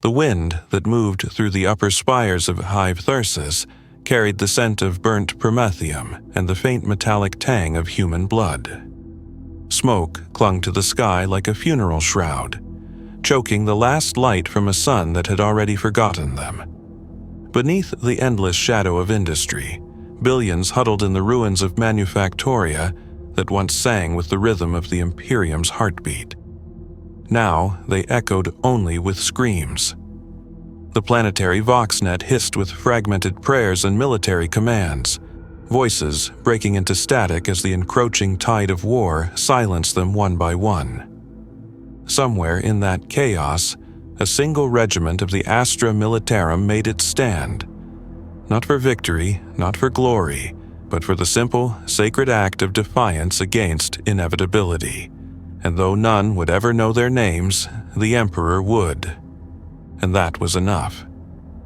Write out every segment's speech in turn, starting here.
The wind that moved through the upper spires of Hive carried the scent of burnt promethium and the faint metallic tang of human blood. Smoke clung to the sky like a funeral shroud, choking the last light from a sun that had already forgotten them. Beneath the endless shadow of industry, billions huddled in the ruins of manufactoria that once sang with the rhythm of the Imperium's heartbeat. Now they echoed only with screams. The planetary voxnet hissed with fragmented prayers and military commands, voices breaking into static as the encroaching tide of war silenced them one by one. Somewhere in that chaos, a single regiment of the Astra Militarum made its stand, not for victory, not for glory, but for the simple, sacred act of defiance against inevitability. And though none would ever know their names, the Emperor would. And that was enough.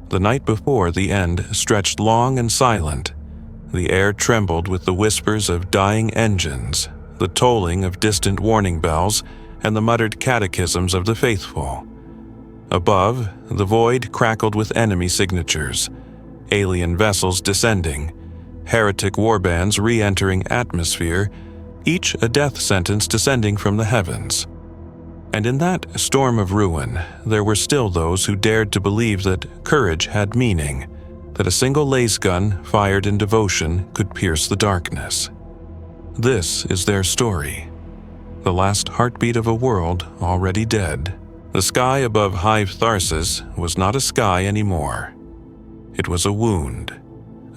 The night before the end stretched long and silent. The air trembled with the whispers of dying engines, the tolling of distant warning bells, and the muttered catechisms of the faithful. Above, the void crackled with enemy signatures, alien vessels descending, heretic warbands re-entering atmosphere, each a death sentence descending from the heavens. And in that storm of ruin, there were still those who dared to believe that courage had meaning, that a single laser gun fired in devotion could pierce the darkness. This is their story. The last heartbeat of a world already dead. The sky above Hive was not a sky anymore. It was a wound,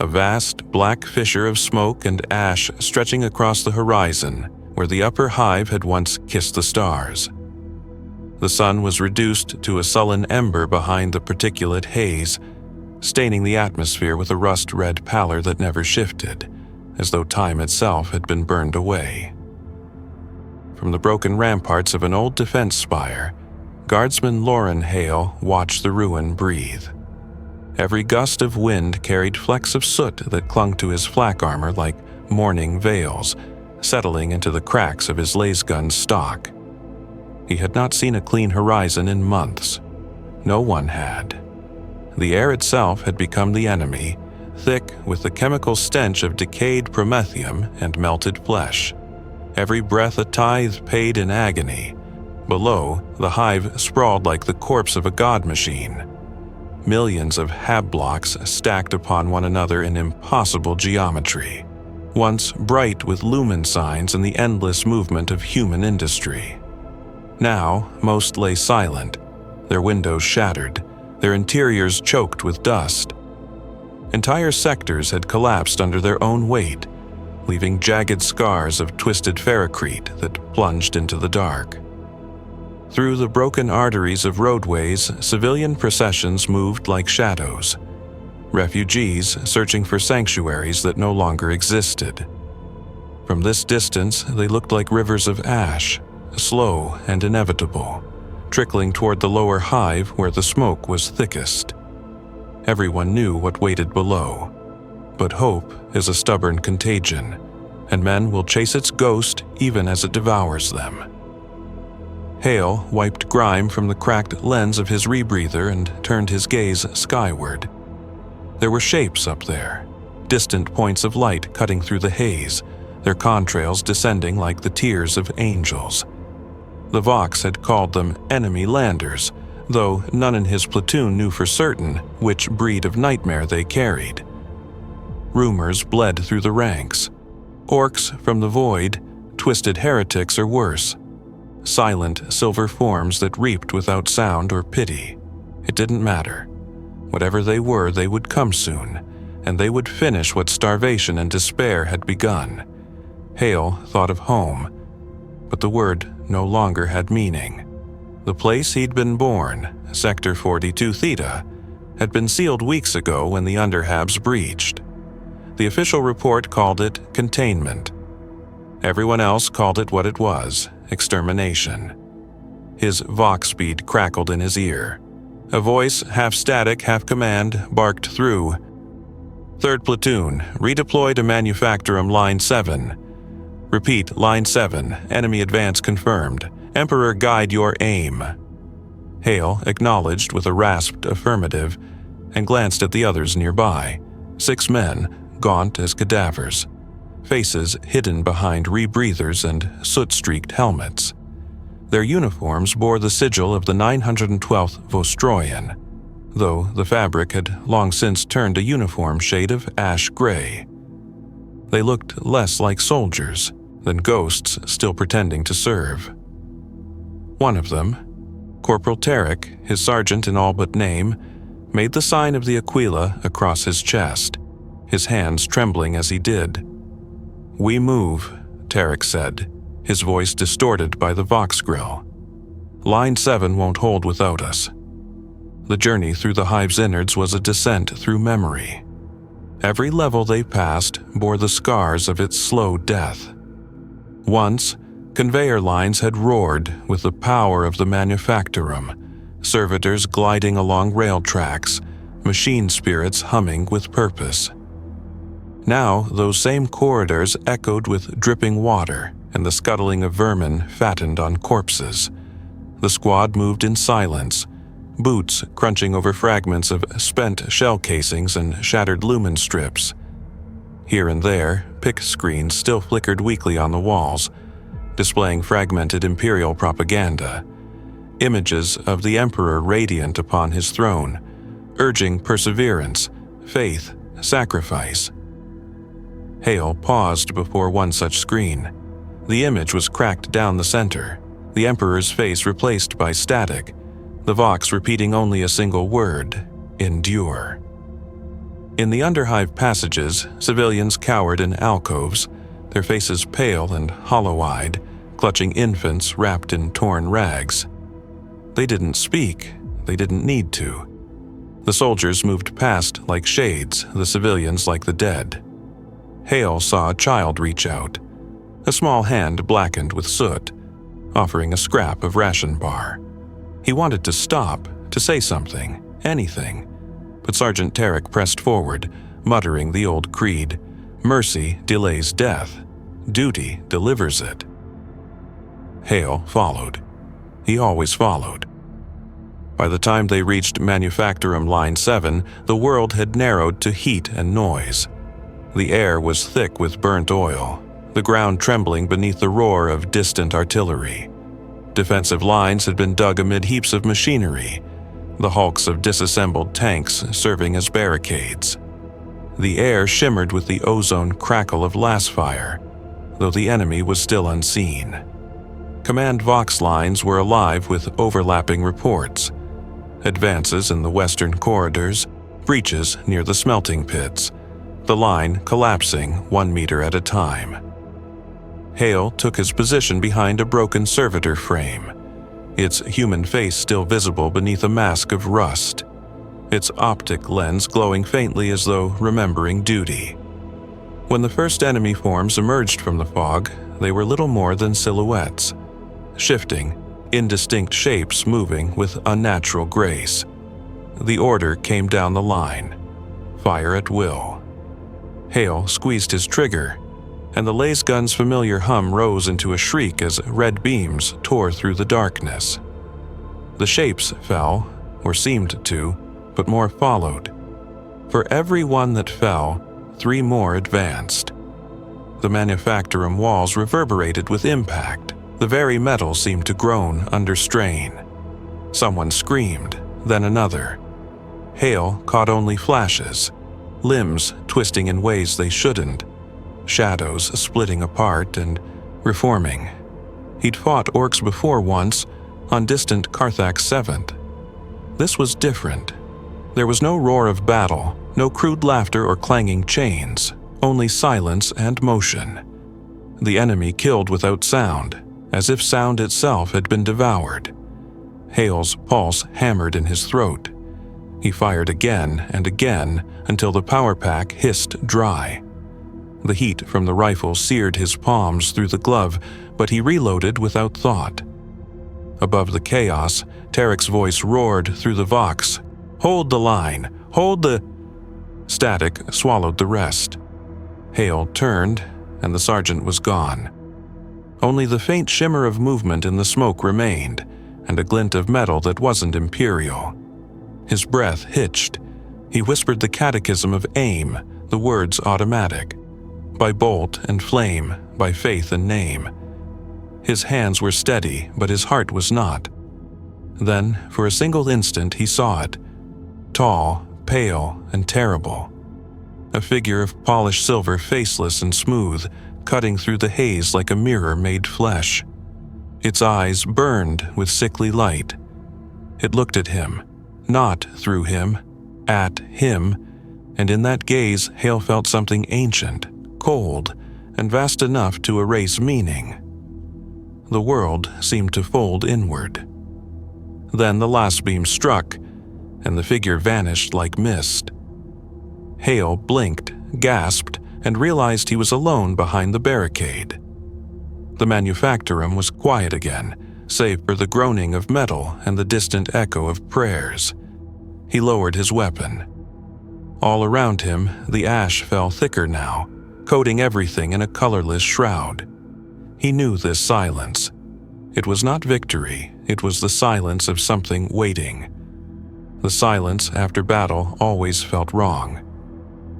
a vast black fissure of smoke and ash stretching across the horizon where the upper Hive had once kissed the stars. The sun was reduced to a sullen ember behind the particulate haze, staining the atmosphere with a rust-red pallor that never shifted, as though time itself had been burned away. From the broken ramparts of an old defense spire, Guardsman Lauren Hale watched the ruin breathe. Every gust of wind carried flecks of soot that clung to his flak armor like mourning veils, settling into the cracks of his lasgun's stock. He had not seen a clean horizon in months. No one had. The air itself had become the enemy, thick with the chemical stench of decayed promethium and melted flesh. Every breath a tithe paid in agony. Below, the Hive sprawled like the corpse of a god machine. Millions of hab blocks stacked upon one another in impossible geometry, once bright with lumen signs and the endless movement of human industry. Now, most lay silent, their windows shattered, their interiors choked with dust. Entire sectors had collapsed under their own weight, leaving jagged scars of twisted ferrocrete that plunged into the dark. Through the broken arteries of roadways, civilian processions moved like shadows, refugees searching for sanctuaries that no longer existed. From this distance, they looked like rivers of ash, slow and inevitable, trickling toward the lower Hive where the smoke was thickest. Everyone knew what waited below, but hope is a stubborn contagion, and men will chase its ghost even as it devours them. Hale wiped grime from the cracked lens of his rebreather and turned his gaze skyward. There were shapes up there, distant points of light cutting through the haze, their contrails descending like the tears of angels. The Vox had called them enemy landers, though none in his platoon knew for certain which breed of nightmare they carried. Rumors bled through the ranks. Orcs from the void, twisted heretics or worse. Silent silver forms that reaped without sound or pity. It didn't matter. Whatever they were, they would come soon, and they would finish what starvation and despair had begun. Hale thought of home, but the word no longer had meaning. The place he'd been born, Sector 42 Theta, had been sealed weeks ago when the Underhabs breached. The official report called it containment. Everyone else called it what it was, extermination. His Vox speed crackled in his ear. A voice, half static, half command, barked through. 3rd Platoon, redeploy to Manufactorum Line 7. Repeat, Line 7, enemy advance confirmed. Emperor guide your aim. Hale acknowledged with a rasped affirmative and glanced at the others nearby. 6 men, gaunt as cadavers, faces hidden behind rebreathers and soot-streaked helmets. Their uniforms bore the sigil of the 912th Vostroyan, though the fabric had long since turned a uniform shade of ash gray. They looked less like soldiers than ghosts still pretending to serve. One of them, Corporal Tarek, his sergeant in all but name, made the sign of the Aquila across his chest, his hands trembling as he did. "We move," Tarek said, his voice distorted by the Vox grill. "Line 7 won't hold without us." The journey through the Hive's innards was a descent through memory. Every level they passed bore the scars of its slow death. Once, conveyor lines had roared with the power of the manufactorum, servitors gliding along rail tracks, machine spirits humming with purpose. Now, those same corridors echoed with dripping water and the scuttling of vermin fattened on corpses. The squad moved in silence, boots crunching over fragments of spent shell casings and shattered lumen strips. Here and there, pick screens still flickered weakly on the walls, displaying fragmented Imperial propaganda, images of the Emperor radiant upon his throne, urging perseverance, faith, sacrifice. Hale paused before one such screen. The image was cracked down the center, the Emperor's face replaced by static, the Vox repeating only a single word, endure. In the Underhive passages, civilians cowered in alcoves, their faces pale and hollow-eyed, clutching infants wrapped in torn rags. They didn't speak, they didn't need to. The soldiers moved past like shades, the civilians like the dead. Hale saw a child reach out, a small hand blackened with soot, offering a scrap of ration bar. He wanted to stop, to say something, anything, but Sergeant Tarek pressed forward, muttering the old creed, "Mercy delays death, duty delivers it." Hale followed. He always followed. By the time they reached Manufactorum Line 7, the world had narrowed to heat and noise. The air was thick with burnt oil, the ground trembling beneath the roar of distant artillery. Defensive lines had been dug amid heaps of machinery, the hulks of disassembled tanks serving as barricades. The air shimmered with the ozone crackle of lasfire, though the enemy was still unseen. Command Vox lines were alive with overlapping reports. Advances in the western corridors, breaches near the smelting pits, the line collapsing 1 meter at a time. Hale took his position behind a broken servitor frame, its human face still visible beneath a mask of rust, its optic lens glowing faintly as though remembering duty. When the first enemy forms emerged from the fog, they were little more than silhouettes, shifting, indistinct shapes moving with unnatural grace. The order came down the line: fire at will. Hale squeezed his trigger, and the laser gun's familiar hum rose into a shriek as red beams tore through the darkness. The shapes fell, or seemed to, but more followed. For every one that fell, 3 more advanced. The manufactorum walls reverberated with impact. The very metal seemed to groan under strain. Someone screamed, then another. Hale caught only flashes, limbs twisting in ways they shouldn't, shadows splitting apart and reforming. He'd fought orcs before once, on distant Carthax 7th. This was different. There was no roar of battle, no crude laughter or clanging chains, only silence and motion. The enemy killed without sound, as if sound itself had been devoured. Hale's pulse hammered in his throat. He fired again and again until the power pack hissed dry. The heat from the rifle seared his palms through the glove, but he reloaded without thought. Above the chaos, Tarek's voice roared through the Vox. "Hold the line! Hold the—" Static swallowed the rest. Hale turned, and the sergeant was gone. Only the faint shimmer of movement in the smoke remained, and a glint of metal that wasn't Imperial. His breath hitched. He whispered the catechism of AIM, the words automatic. By bolt and flame, by faith and name. His hands were steady, but his heart was not. Then, for a single instant, he saw it. Tall, pale, and terrible. A figure of polished silver, faceless and smooth, cutting through the haze like a mirror made flesh. Its eyes burned with sickly light. It looked at him, not through him, at him, and in that gaze Hale felt something ancient, cold, and vast enough to erase meaning. The world seemed to fold inward. Then the last beam struck, and the figure vanished like mist. Hale blinked, gasped, and realized he was alone behind the barricade. The manufactorum was quiet again, save for the groaning of metal and the distant echo of prayers. He lowered his weapon. All around him, the ash fell thicker now, coating everything in a colorless shroud. He knew this silence. It was not victory, it was the silence of something waiting. The silence after battle always felt wrong.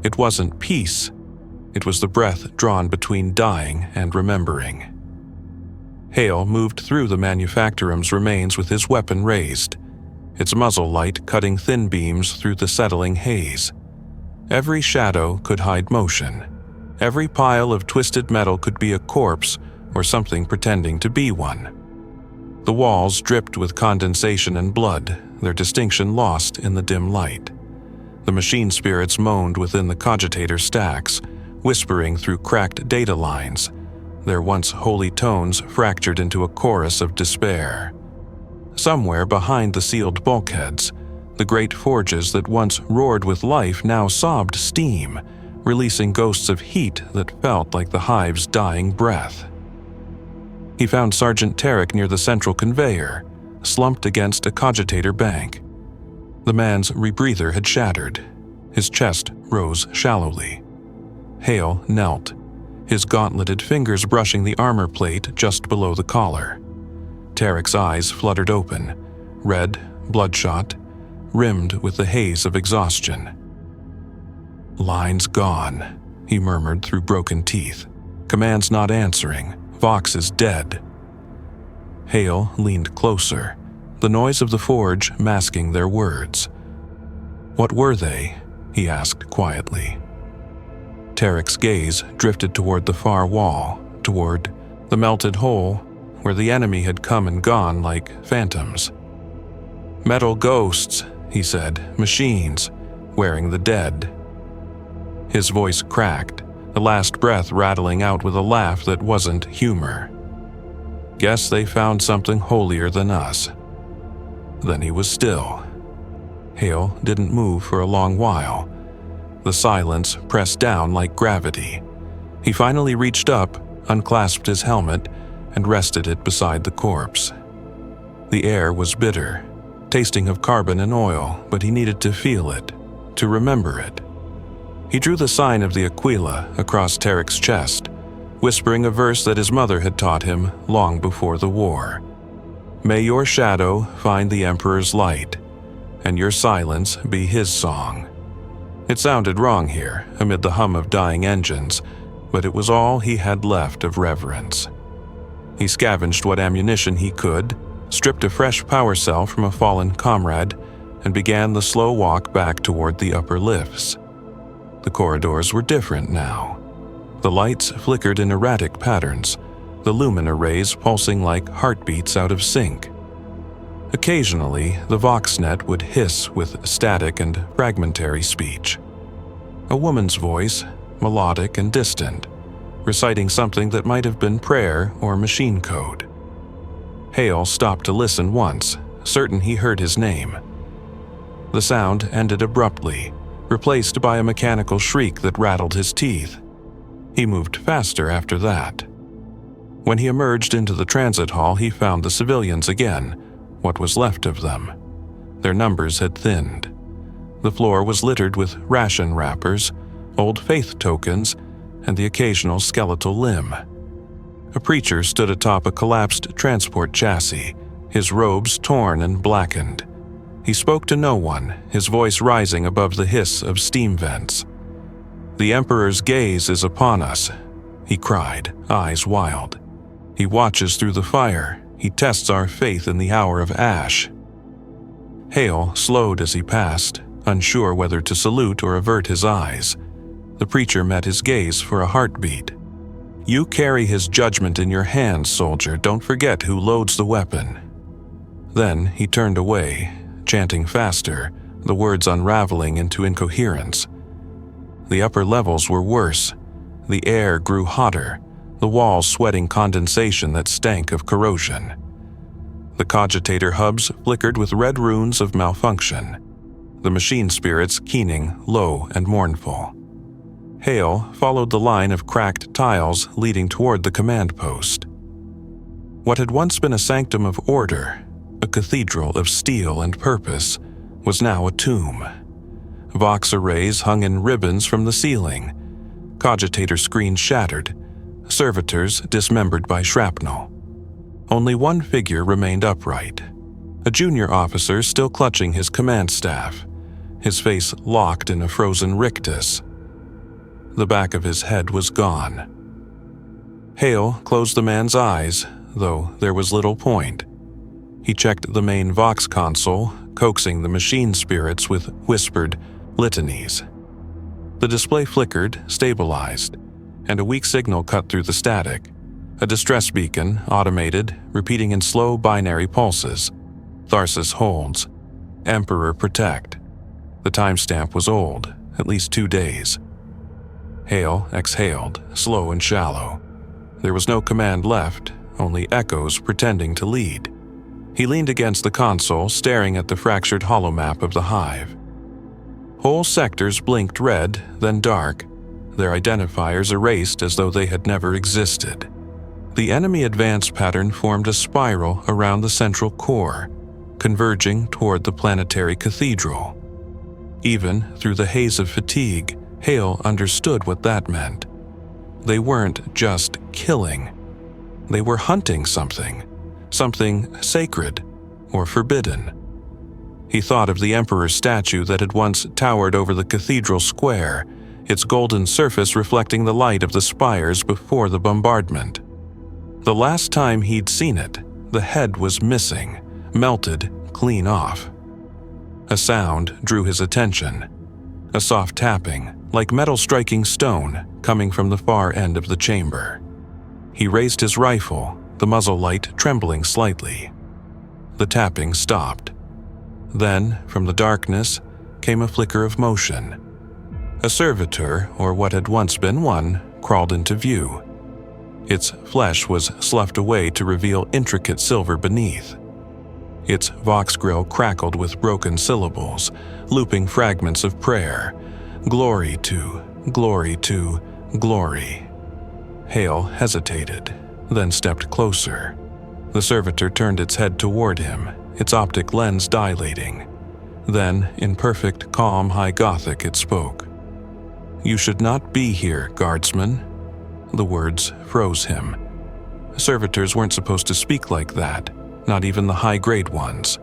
It wasn't peace. It was the breath drawn between dying and remembering. Hale moved through the manufactorum's remains with his weapon raised, its muzzle light cutting thin beams through the settling haze. Every shadow could hide motion. Every pile of twisted metal could be a corpse or something pretending to be one. The walls dripped with condensation and blood, their distinction lost in the dim light. The machine spirits moaned within the cogitator stacks, whispering through cracked data lines, their once holy tones fractured into a chorus of despair. Somewhere behind the sealed bulkheads, the great forges that once roared with life now sobbed steam, releasing ghosts of heat that felt like the Hive's dying breath. He found Sergeant Tarek near the central conveyor, slumped against a cogitator bank. The man's rebreather had shattered. His chest rose shallowly. Hale knelt, his gauntleted fingers brushing the armor plate just below the collar. Tarek's eyes fluttered open, red, bloodshot, rimmed with the haze of exhaustion. "Line's gone," he murmured through broken teeth. "Command's not answering. Vox is dead." Hale leaned closer, the noise of the forge masking their words. "What were they?" he asked quietly. Tarek's gaze drifted toward the far wall, toward the melted hole where the enemy had come and gone like phantoms. "Metal ghosts," he said, "machines, wearing the dead." His voice cracked, the last breath rattling out with a laugh that wasn't humor. "Guess they found something holier than us." Then he was still. Hale didn't move for a long while. The silence pressed down like gravity. He finally reached up, unclasped his helmet, and rested it beside the corpse. The air was bitter, tasting of carbon and oil, but he needed to feel it, to remember it. He drew the sign of the Aquila across Tarek's chest, whispering a verse that his mother had taught him long before the war. "May your shadow find the Emperor's light, and your silence be his song." It sounded wrong here, amid the hum of dying engines, but it was all he had left of reverence. He scavenged what ammunition he could, stripped a fresh power cell from a fallen comrade, and began the slow walk back toward the upper lifts. The corridors were different now. The lights flickered in erratic patterns, the lumina rays pulsing like heartbeats out of sync. Occasionally, the Voxnet would hiss with static and fragmentary speech. A woman's voice, melodic and distant, reciting something that might have been prayer or machine code. Hale stopped to listen once, certain he heard his name. The sound ended abruptly, replaced by a mechanical shriek that rattled his teeth. He moved faster after that. When he emerged into the transit hall, he found the civilians again, what was left of them. Their numbers had thinned. The floor was littered with ration wrappers, old faith tokens, and the occasional skeletal limb. A preacher stood atop a collapsed transport chassis, his robes torn and blackened. He spoke to no one, his voice rising above the hiss of steam vents. "The Emperor's gaze is upon us," he cried, eyes wild. "He watches through the fire. He tests our faith in the hour of ash." Hale slowed as he passed, unsure whether to salute or avert his eyes. The preacher met his gaze for a heartbeat. "You carry his judgment in your hands, soldier. Don't forget who loads the weapon." Then he turned away, chanting faster, the words unraveling into incoherence. The upper levels were worse. The air grew hotter, the walls sweating condensation that stank of corrosion. The cogitator hubs flickered with red runes of malfunction, the machine spirits keening, low and mournful. Hale followed the line of cracked tiles leading toward the command post. What had once been a sanctum of order, a cathedral of steel and purpose, was now a tomb. Vox arrays hung in ribbons from the ceiling, cogitator screens shattered, servitors dismembered by shrapnel. Only one figure remained upright, a junior officer still clutching his command staff, his face locked in a frozen rictus. The back of his head was gone. Hale closed the man's eyes, though there was little point. He checked the main Vox console, coaxing the machine spirits with whispered litanies. The display flickered, stabilized, and a weak signal cut through the static. A distress beacon, automated, repeating in slow binary pulses. Tharsis holds. Emperor protect. The timestamp was old, at least 2 days. Hale exhaled, slow and shallow. There was no command left, only echoes pretending to lead. He leaned against the console, staring at the fractured holomap of the Hive. Whole sectors blinked red, then dark, their identifiers erased as though they had never existed. The enemy advance pattern formed a spiral around the central core, converging toward the planetary cathedral. Even through the haze of fatigue, Hale understood what that meant. They weren't just killing. They were hunting something sacred or forbidden. He thought of the Emperor's statue that had once towered over the cathedral square, its golden surface reflecting the light of the spires before the bombardment. The last time he'd seen it, the head was missing, melted clean off. A sound drew his attention. A soft tapping, like metal striking stone, coming from the far end of the chamber. He raised his rifle, the muzzle light trembling slightly. The tapping stopped. Then, from the darkness, came a flicker of motion. A servitor, or what had once been one, crawled into view. Its flesh was sloughed away to reveal intricate silver beneath. Its vox grill crackled with broken syllables, looping fragments of prayer. Glory to, glory to, glory. Hale hesitated, then stepped closer. The servitor turned its head toward him, its optic lens dilating. Then, in perfect, calm High Gothic, it spoke. "You should not be here, guardsman." The words froze him. Servitors weren't supposed to speak like that, not even the high-grade ones.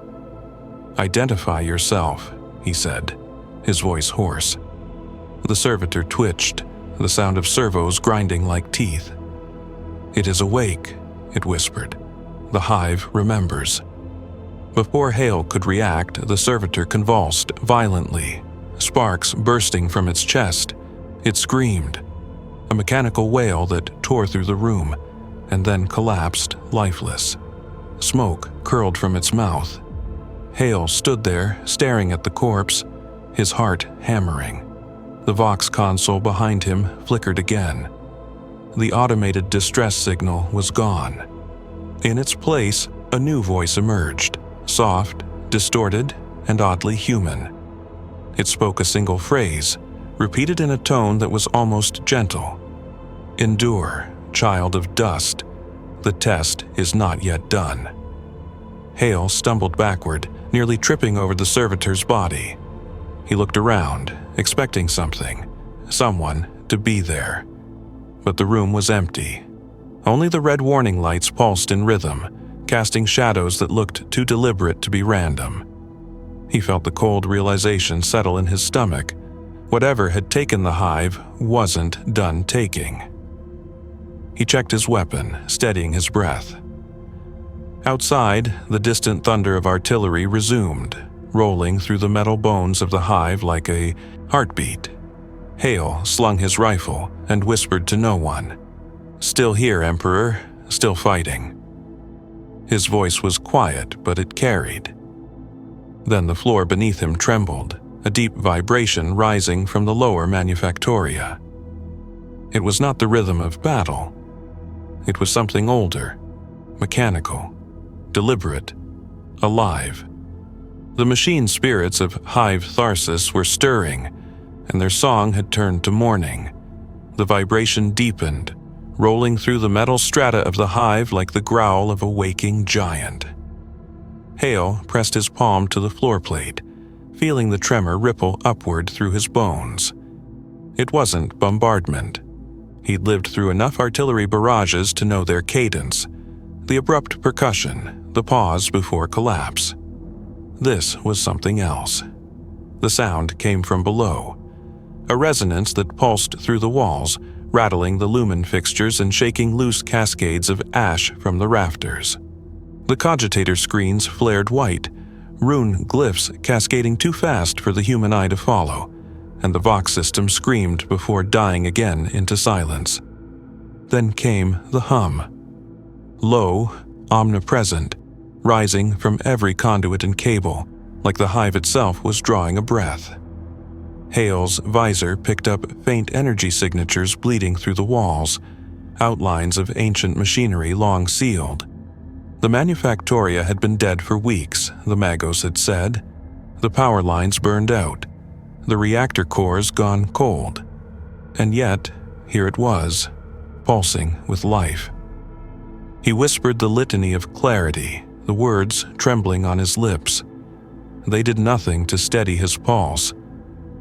"Identify yourself," he said, his voice hoarse. The servitor twitched, the sound of servos grinding like teeth. "It is awake," it whispered. "The Hive remembers." Before Hale could react, the servitor convulsed violently, sparks bursting from its chest. It screamed, a mechanical wail that tore through the room, and then collapsed lifeless. Smoke curled from its mouth. Hale stood there, staring at the corpse, his heart hammering. The Vox console behind him flickered again. The automated distress signal was gone. In its place, a new voice emerged, soft, distorted, and oddly human. It spoke a single phrase, repeated in a tone that was almost gentle. "Endure, child of dust. The test is not yet done." Hale stumbled backward, nearly tripping over the servitor's body. He looked around, expecting someone to be there. But the room was empty. Only the red warning lights pulsed in rhythm, casting shadows that looked too deliberate to be random. He felt the cold realization settle in his stomach. Whatever had taken the Hive wasn't done taking. He checked his weapon, steadying his breath. Outside, the distant thunder of artillery resumed, rolling through the metal bones of the Hive like a heartbeat. Hale slung his rifle and whispered to no one. "Still here, Emperor, still fighting." His voice was quiet, but it carried. Then the floor beneath him trembled, a deep vibration rising from the lower manufactoria. It was not the rhythm of battle. It was something older, mechanical, deliberate, alive. The machine spirits of Hive Tharsis were stirring, and their song had turned to mourning. The vibration deepened, rolling through the metal strata of the Hive like the growl of a waking giant. Hale pressed his palm to the floor plate, feeling the tremor ripple upward through his bones. It wasn't bombardment. He'd lived through enough artillery barrages to know their cadence, the abrupt percussion, the pause before collapse. This was something else. The sound came from below, a resonance that pulsed through the walls, rattling the lumen fixtures and shaking loose cascades of ash from the rafters. The cogitator screens flared white, rune glyphs cascading too fast for the human eye to follow, and the Vox system screamed before dying again into silence. Then came the hum. Low, omnipresent, rising from every conduit and cable, like the Hive itself was drawing a breath. Hale's visor picked up faint energy signatures bleeding through the walls, outlines of ancient machinery long sealed. The manufactoria had been dead for weeks, the Magos had said. The power lines burned out, the reactor cores gone cold. And yet, here it was, pulsing with life. He whispered the litany of clarity, the words trembling on his lips. They did nothing to steady his pulse.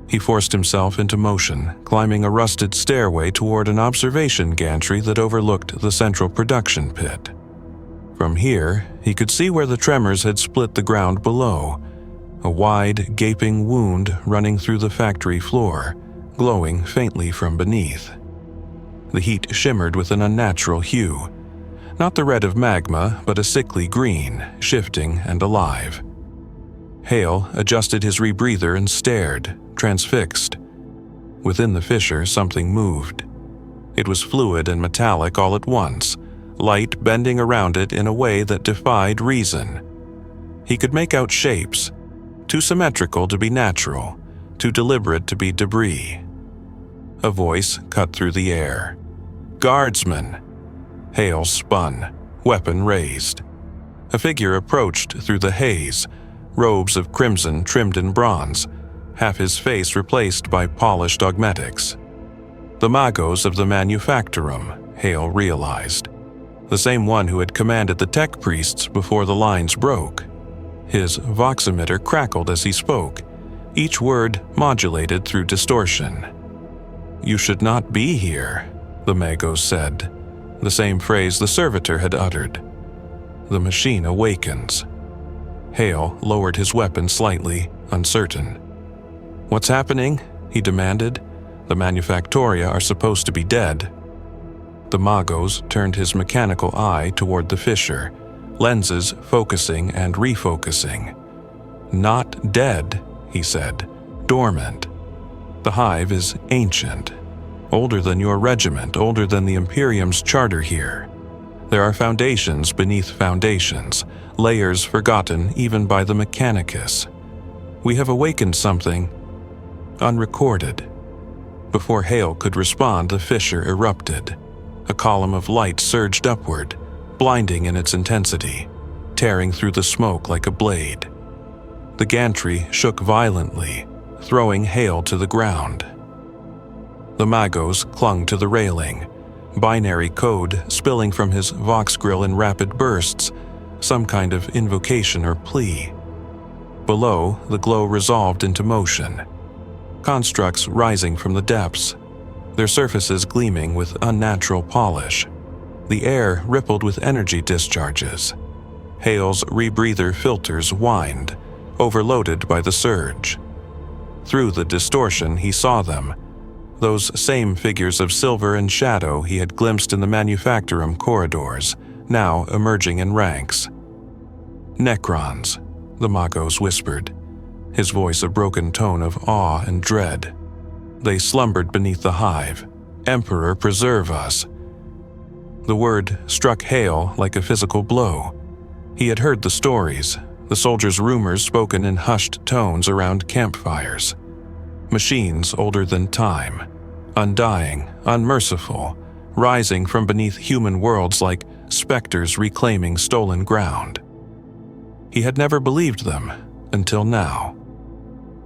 He forced himself into motion, climbing a rusted stairway toward an observation gantry that overlooked the central production pit. From here, he could see where the tremors had split the ground below, a wide, gaping wound running through the factory floor, glowing faintly from beneath. The heat shimmered with an unnatural hue, not the red of magma, but a sickly green, shifting and alive. Hale adjusted his rebreather and stared, transfixed. Within the fissure, something moved. It was fluid and metallic all at once, light bending around it in a way that defied reason. He could make out shapes, too symmetrical to be natural, too deliberate to be debris. A voice cut through the air. "Guardsmen!" Hale spun, weapon raised. A figure approached through the haze, robes of crimson trimmed in bronze, half his face replaced by polished augmetics. The Magos of the Manufactorum, Hale realized. The same one who had commanded the tech priests before the lines broke. His vox emitter crackled as he spoke, each word modulated through distortion. "You should not be here," the Magos said, the same phrase the servitor had uttered. "The machine awakens." Hale lowered his weapon slightly, uncertain. "What's happening?" he demanded. "The Manufactoria are supposed to be dead." The Magos turned his mechanical eye toward the fissure, lenses focusing and refocusing. "Not dead," he said. "Dormant. The Hive is ancient. Older than your regiment, older than the Imperium's charter here. There are foundations beneath foundations, layers forgotten even by the Mechanicus. We have awakened something unrecorded." Before Hale could respond, the fissure erupted. A column of light surged upward, blinding in its intensity, tearing through the smoke like a blade. The gantry shook violently, throwing Hale to the ground. The Magos clung to the railing, binary code spilling from his vox grill in rapid bursts, some kind of invocation or plea. Below, the glow resolved into motion. Constructs rising from the depths, their surfaces gleaming with unnatural polish. The air rippled with energy discharges. Hale's rebreather filters whined, overloaded by the surge. Through the distortion, he saw them, those same figures of silver and shadow he had glimpsed in the manufactorum corridors, now emerging in ranks. "Necrons," the Magos whispered, his voice a broken tone of awe and dread. "They slumbered beneath the hive. Emperor, preserve us." The word struck Hale like a physical blow. He had heard the stories, the soldiers' rumors spoken in hushed tones around campfires. Machines older than time, undying, unmerciful, rising from beneath human worlds like specters reclaiming stolen ground. He had never believed them until now.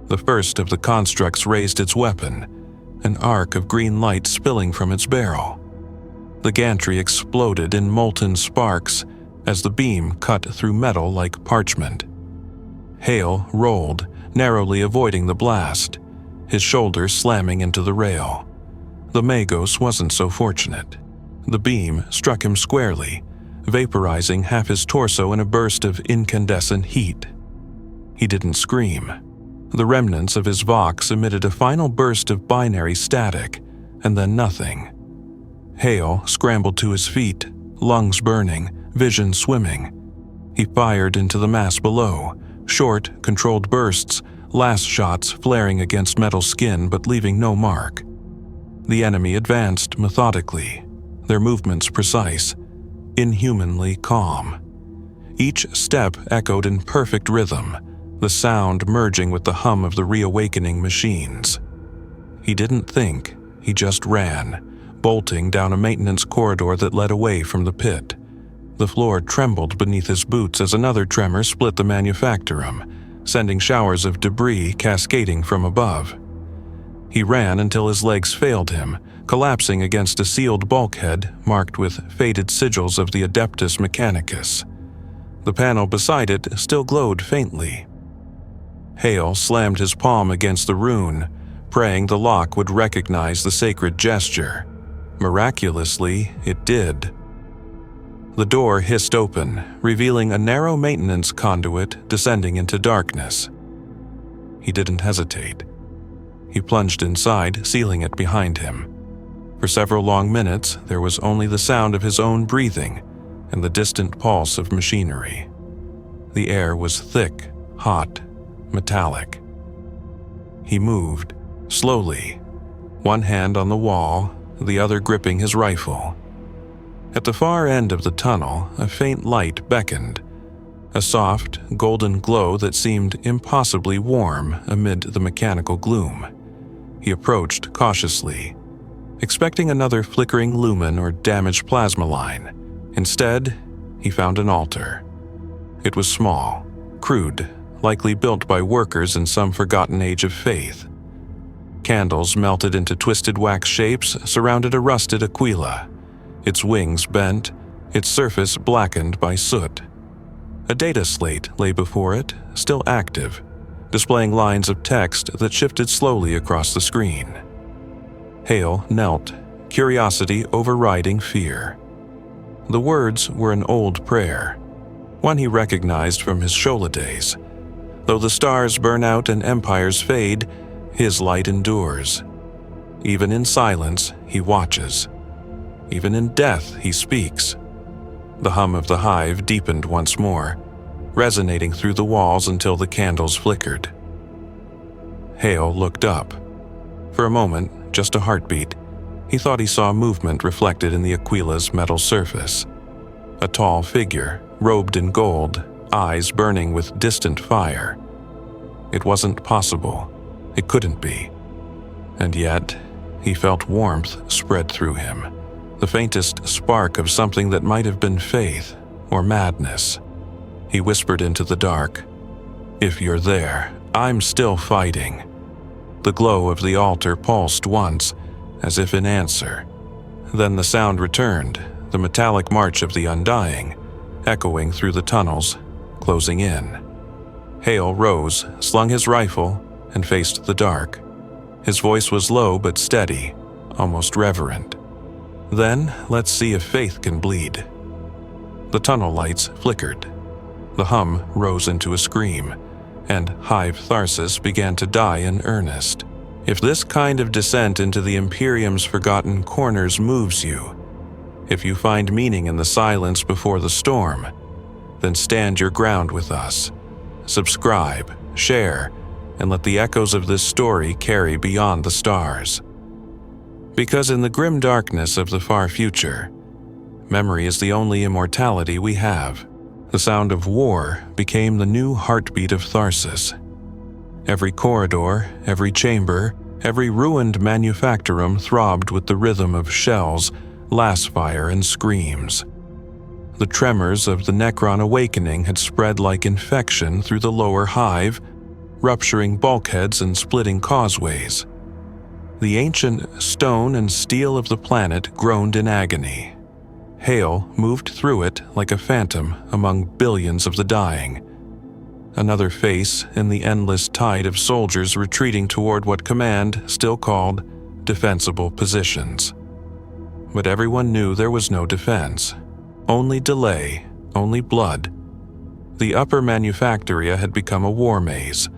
The first of the constructs raised its weapon, an arc of green light spilling from its barrel. The gantry exploded in molten sparks as the beam cut through metal like parchment. Hale rolled, narrowly avoiding the blast, his shoulder slamming into the rail. The Magos wasn't so fortunate. The beam struck him squarely, vaporizing half his torso in a burst of incandescent heat. He didn't scream. The remnants of his vox emitted a final burst of binary static, and then nothing. Hale scrambled to his feet, lungs burning, vision swimming. He fired into the mass below, short, controlled bursts, last shots flaring against metal skin but leaving no mark. The enemy advanced methodically, their movements precise, inhumanly calm. Each step echoed in perfect rhythm, the sound merging with the hum of the reawakening machines. He didn't think, he just ran, bolting down a maintenance corridor that led away from the pit. The floor trembled beneath his boots as another tremor split the manufactorum, sending showers of debris cascading from above. He ran until his legs failed him, collapsing against a sealed bulkhead marked with faded sigils of the Adeptus Mechanicus. The panel beside it still glowed faintly. Hale slammed his palm against the rune, praying the lock would recognize the sacred gesture. Miraculously, it did. The door hissed open, revealing a narrow maintenance conduit descending into darkness. He didn't hesitate. He plunged inside, sealing it behind him. For several long minutes, there was only the sound of his own breathing and the distant pulse of machinery. The air was thick, hot, metallic. He moved, slowly, one hand on the wall, the other gripping his rifle. At the far end of the tunnel, a faint light beckoned, a soft, golden glow that seemed impossibly warm amid the mechanical gloom. He approached cautiously, expecting another flickering lumen or damaged plasma line. Instead, he found an altar. It was small, crude, likely built by workers in some forgotten age of faith. Candles melted into twisted wax shapes surrounded a rusted aquila, its wings bent, its surface blackened by soot. A data slate lay before it, still active, displaying lines of text that shifted slowly across the screen. Hale knelt, curiosity overriding fear. The words were an old prayer, one he recognized from his Shola days. Though the stars burn out and empires fade, his light endures. Even in silence, he watches. Even in death, he speaks. The hum of the hive deepened once more, resonating through the walls until the candles flickered. Hale looked up. For a moment, just a heartbeat, he thought he saw movement reflected in the aquila's metal surface. A tall figure, robed in gold, eyes burning with distant fire. It wasn't possible. It couldn't be. And yet, he felt warmth spread through him, the faintest spark of something that might have been faith or madness. He whispered into the dark, "If you're there, I'm still fighting." The glow of the altar pulsed once, as if in answer. Then the sound returned, the metallic march of the undying, echoing through the tunnels, closing in. Hale rose, slung his rifle, and faced the dark. His voice was low but steady, almost reverent. "Then let's see if faith can bleed." The tunnel lights flickered. The hum rose into a scream, and Hive Tharsis began to die in earnest. If this kind of descent into the Imperium's forgotten corners moves you, if you find meaning in the silence before the storm, then stand your ground with us. Subscribe, share, and let the echoes of this story carry beyond the stars. Because in the grim darkness of the far future, memory is the only immortality we have. The sound of war became the new heartbeat of Tharsis. Every corridor, every chamber, every ruined manufactorum throbbed with the rhythm of shells, lasfire, and screams. The tremors of the Necron awakening had spread like infection through the lower hive, rupturing bulkheads and splitting causeways. The ancient stone and steel of the planet groaned in agony. Hail moved through it like a phantom among billions of the dying. Another face in the endless tide of soldiers retreating toward what Command still called defensible positions. But everyone knew there was no defense. Only delay, only blood. The upper manufactoria had become a war maze,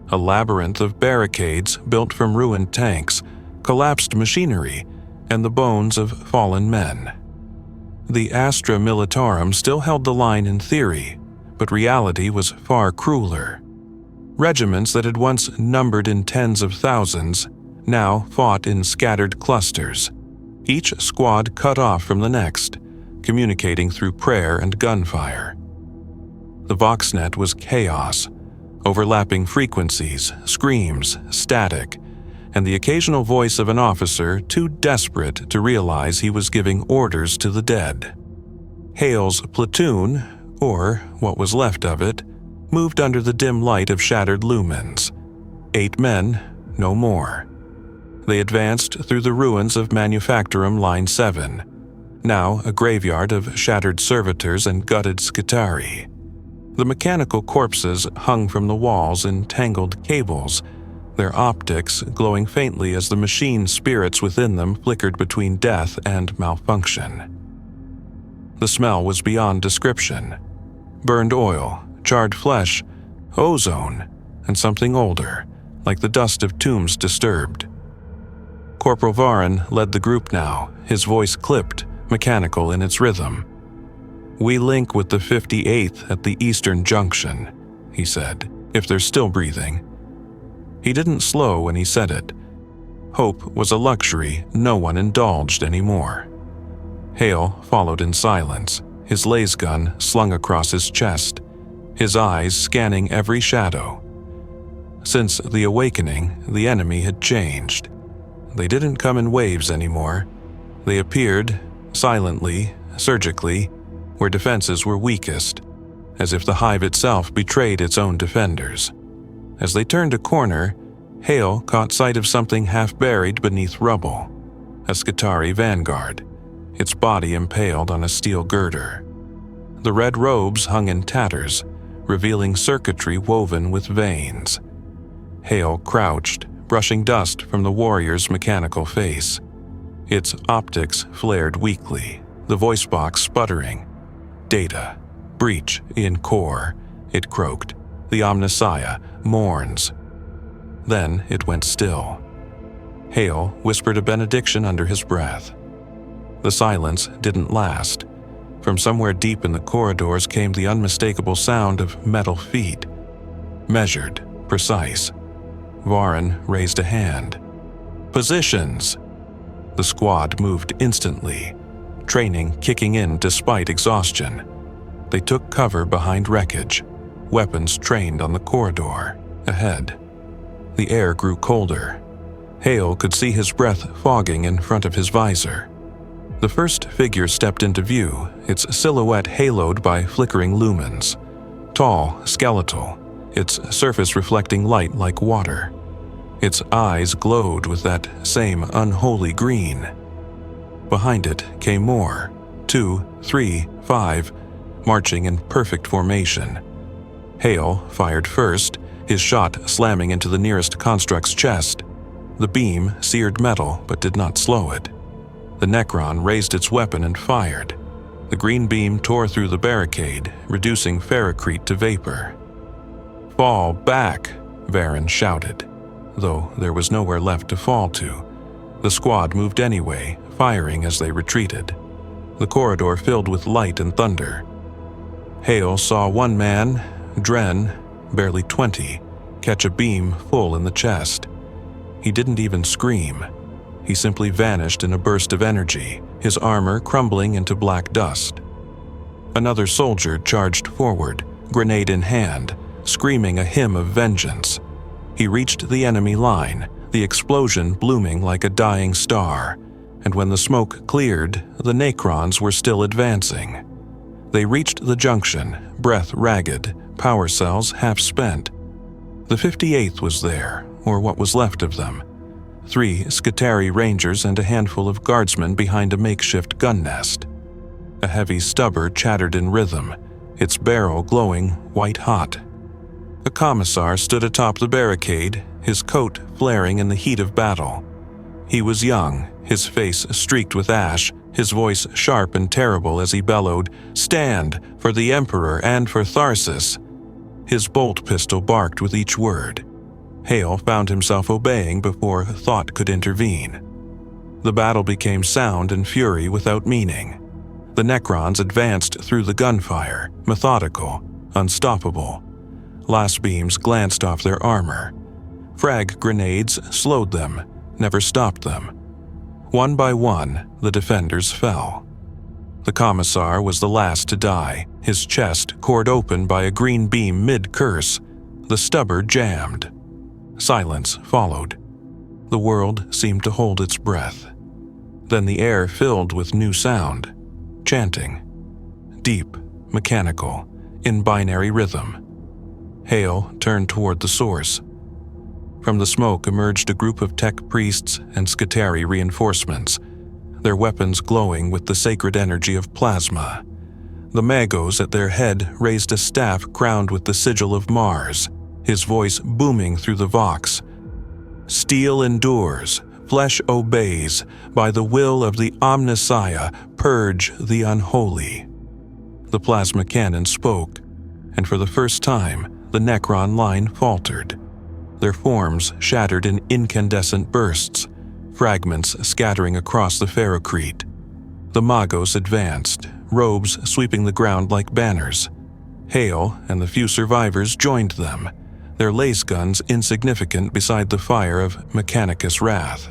a labyrinth of barricades built from ruined tanks, collapsed machinery, and the bones of fallen men. The Astra Militarum still held the line in theory, but reality was far crueler. Regiments that had once numbered in tens of thousands now fought in scattered clusters, each squad cut off from the next, communicating through prayer and gunfire. The Voxnet was chaos, overlapping frequencies, screams, static, and the occasional voice of an officer too desperate to realize he was giving orders to the dead. Hale's platoon, or what was left of it, moved under the dim light of shattered lumens. 8 men, no more. They advanced through the ruins of Manufactorum Line 7, now a graveyard of shattered servitors and gutted Skitarii. The mechanical corpses hung from the walls in tangled cables, their optics glowing faintly as the machine spirits within them flickered between death and malfunction. The smell was beyond description. Burned oil, charred flesh, ozone, and something older, like the dust of tombs disturbed. Corporal Varin led the group now, his voice clipped, mechanical in its rhythm. "We link with the 58th at the Eastern Junction," he said, "if they're still breathing." He didn't slow when he said it. Hope was a luxury no one indulged anymore. Hale followed in silence, his laser gun slung across his chest, his eyes scanning every shadow. Since the awakening, the enemy had changed. They didn't come in waves anymore. They appeared, silently, surgically, where defenses were weakest, as if the hive itself betrayed its own defenders. As they turned a corner, Hale caught sight of something half buried beneath rubble. A Skitarii vanguard, its body impaled on a steel girder. The red robes hung in tatters, revealing circuitry woven with veins. Hale crouched, brushing dust from the warrior's mechanical face. Its optics flared weakly, the voice box sputtering. "Data. Breach in core," it croaked. "The Omnissiah mourns." Then it went still. Hale whispered a benediction under his breath. The silence didn't last. From somewhere deep in the corridors came the unmistakable sound of metal feet. Measured, precise. Varin raised a hand. "Positions!" The squad moved instantly, training kicking in despite exhaustion. They took cover behind wreckage, weapons trained on the corridor, ahead. The air grew colder. Hale could see his breath fogging in front of his visor. The first figure stepped into view, its silhouette haloed by flickering lumens. Tall, skeletal, its surface reflecting light like water. Its eyes glowed with that same unholy green. Behind it came more, 2, 3, 5, marching in perfect formation. Hale fired first, his shot slamming into the nearest construct's chest. The beam seared metal but did not slow it. The Necron raised its weapon and fired. The green beam tore through the barricade, reducing ferrocrete to vapor. "Fall back," Varen shouted, though there was nowhere left to fall to. The squad moved anyway, firing as they retreated. The corridor filled with light and thunder. Hale saw one man, Dren, barely 20, catch a beam full in the chest. He didn't even scream. He simply vanished in a burst of energy, his armor crumbling into black dust. Another soldier charged forward, grenade in hand, screaming a hymn of vengeance. He reached the enemy line, the explosion blooming like a dying star, and when the smoke cleared, the Necrons were still advancing. They reached the junction, breath ragged, power cells half spent. The 58th was there, or what was left of them. 3 Skitarii Rangers and a handful of guardsmen behind a makeshift gun nest. A heavy stubber chattered in rhythm, its barrel glowing white-hot. A commissar stood atop the barricade, his coat flaring in the heat of battle. He was young, his face streaked with ash, his voice sharp and terrible as he bellowed, "Stand, for the Emperor and for Tharsis!" His bolt pistol barked with each word. Hale found himself obeying before thought could intervene. The battle became sound and fury without meaning. The Necrons advanced through the gunfire, methodical, unstoppable. Last beams glanced off their armor. Frag grenades slowed them, never stopped them. One by one, the defenders fell. The commissar was the last to die, his chest cored open by a green beam mid-curse. The stubber jammed. Silence followed. The world seemed to hold its breath. Then the air filled with new sound. Chanting. Deep, mechanical, in binary rhythm. Hale turned toward the source. From the smoke emerged a group of tech priests and Skitarii reinforcements, their weapons glowing with the sacred energy of plasma. The Magos at their head raised a staff crowned with the sigil of Mars, his voice booming through the vox. "Steel endures, flesh obeys, by the will of the Omnissiah, purge the unholy." The plasma cannon spoke, and for the first time, the Necron line faltered. Their forms shattered in incandescent bursts, fragments scattering across the ferrocrete. The Magos advanced, robes sweeping the ground like banners. Hale and the few survivors joined them, their lace guns insignificant beside the fire of Mechanicus' wrath.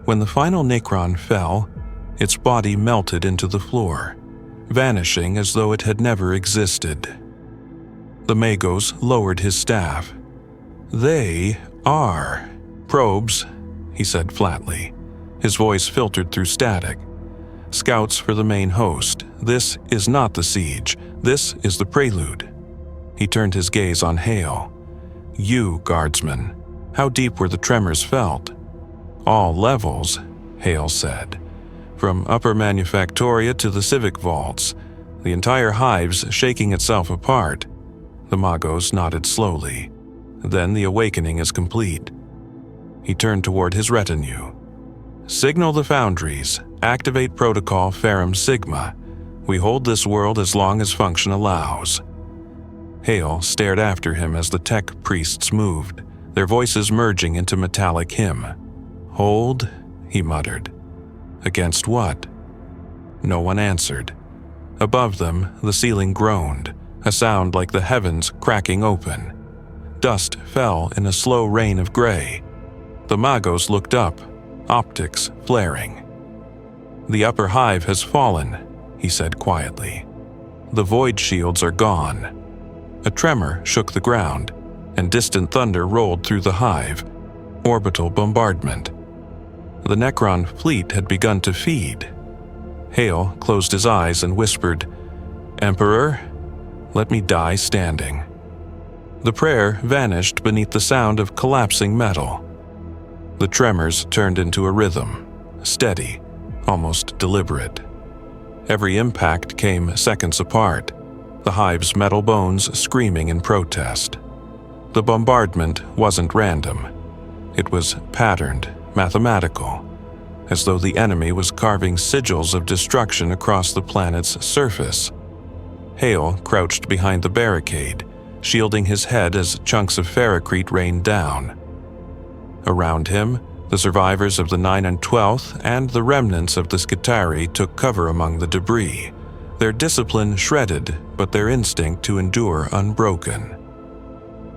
When the final Necron fell, its body melted into the floor, vanishing as though it had never existed. The Magos lowered his staff. "They are probes," he said flatly. His voice filtered through static. "Scouts for the main host. This is not the siege. This is the prelude." He turned his gaze on Hale. "You, guardsman, how deep were the tremors felt?" "All levels," Hale said. "From Upper Manufactoria to the civic vaults. The entire Hive's shaking itself apart." The Magos nodded slowly. "Then the awakening is complete." He turned toward his retinue. "Signal the foundries. Activate Protocol Ferrum Sigma. We hold this world as long as function allows." Hale stared after him as the tech priests moved, their voices merging into metallic hymn. "Hold," he muttered. "Against what?" No one answered. Above them, the ceiling groaned, a sound like the heavens cracking open. Dust fell in a slow rain of gray. The Magos looked up, optics flaring. "The upper hive has fallen," he said quietly. "The void shields are gone." A tremor shook the ground, and distant thunder rolled through the hive. Orbital bombardment. The Necron fleet had begun to feed. Hale closed his eyes and whispered, "Emperor, let me die standing." The prayer vanished beneath the sound of collapsing metal. The tremors turned into a rhythm, steady, almost deliberate. Every impact came seconds apart, the hive's metal bones screaming in protest. The bombardment wasn't random. It was patterned, mathematical. as though the enemy was carving sigils of destruction across the planet's surface. Hale crouched behind the barricade, shielding his head as chunks of ferrocrete rained down. Around him, the survivors of the 9 and 12th and the remnants of the Skitarii took cover among the debris, their discipline shredded but their instinct to endure unbroken.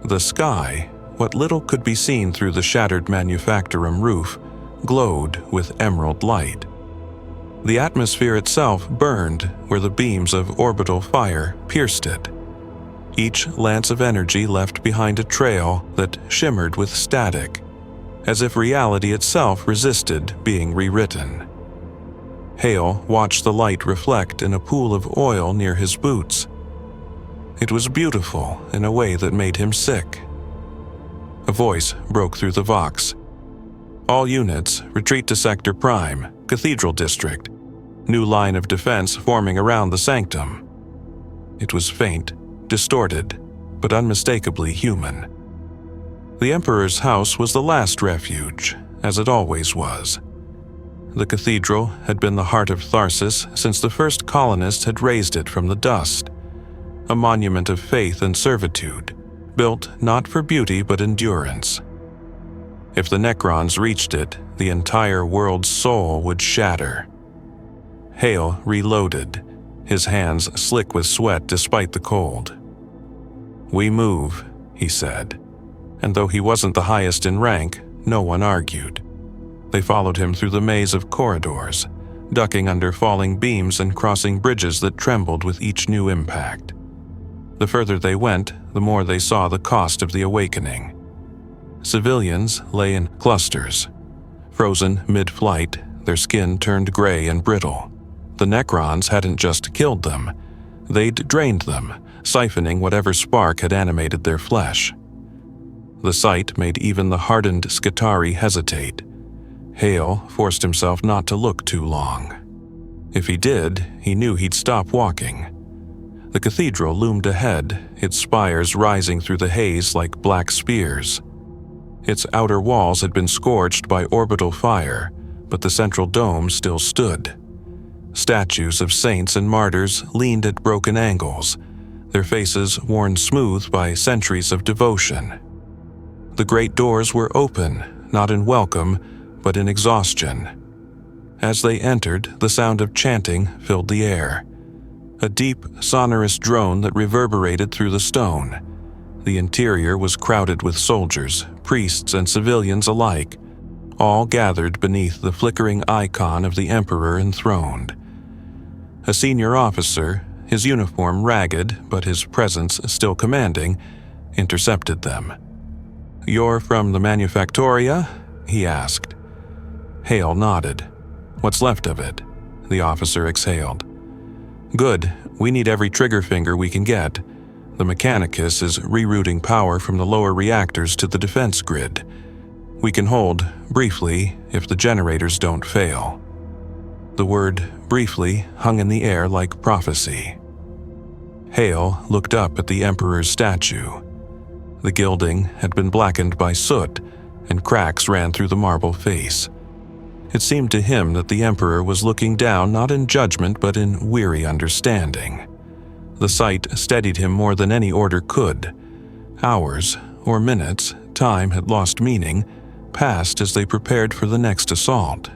The sky, what little could be seen through the shattered manufactorum roof, glowed with emerald light. The atmosphere itself burned where the beams of orbital fire pierced it. Each lance of energy left behind a trail that shimmered with static, as if reality itself resisted being rewritten. Hale watched the light reflect in a pool of oil near his boots. It was beautiful in a way that made him sick. A voice broke through the vox. "All units, retreat to Sector Prime, Cathedral District. New line of defense forming around the sanctum." It was faint, distorted, but unmistakably human. The Emperor's house was the last refuge, as it always was. The cathedral had been the heart of Tharsis since the first colonists had raised it from the dust, a monument of faith and servitude, built not for beauty but endurance. If the Necrons reached it, the entire world's soul would shatter. Hale reloaded, his hands slick with sweat despite the cold. "We move," he said, and though he wasn't the highest in rank, no one argued. They followed him through the maze of corridors, ducking under falling beams and crossing bridges that trembled with each new impact. The further they went, the more they saw the cost of the awakening. Civilians lay in clusters, frozen mid-flight, their skin turned gray and brittle. The Necrons hadn't just killed them, they'd drained them, siphoning whatever spark had animated their flesh. The sight made even the hardened Skitarii hesitate. Hale forced himself not to look too long. If he did, he knew he'd stop walking. The cathedral loomed ahead, its spires rising through the haze like black spears. Its outer walls had been scorched by orbital fire, but the central dome still stood. Statues of saints and martyrs leaned at broken angles, their faces worn smooth by centuries of devotion. The great doors were open, not in welcome, but in exhaustion. As they entered, the sound of chanting filled the air. A deep, sonorous drone that reverberated through the stone. The interior was crowded with soldiers, priests, and civilians alike, all gathered beneath the flickering icon of the Emperor enthroned. A senior officer, his uniform ragged but his presence still commanding, intercepted them. "You're from the Manufactoria?" he asked. Hale nodded. "What's left of it?" the officer exhaled. "Good. We need every trigger finger we can get. The Mechanicus is rerouting power from the lower reactors to the defense grid. We can hold, briefly, if the generators don't fail." The word "briefly" hung in the air like prophecy. Hale looked up at the Emperor's statue. The gilding had been blackened by soot, and cracks ran through the marble face. It seemed to him that the Emperor was looking down not in judgment but in weary understanding. The sight steadied him more than any order could. Hours, or minutes, time had lost meaning, passed as they prepared for the next assault.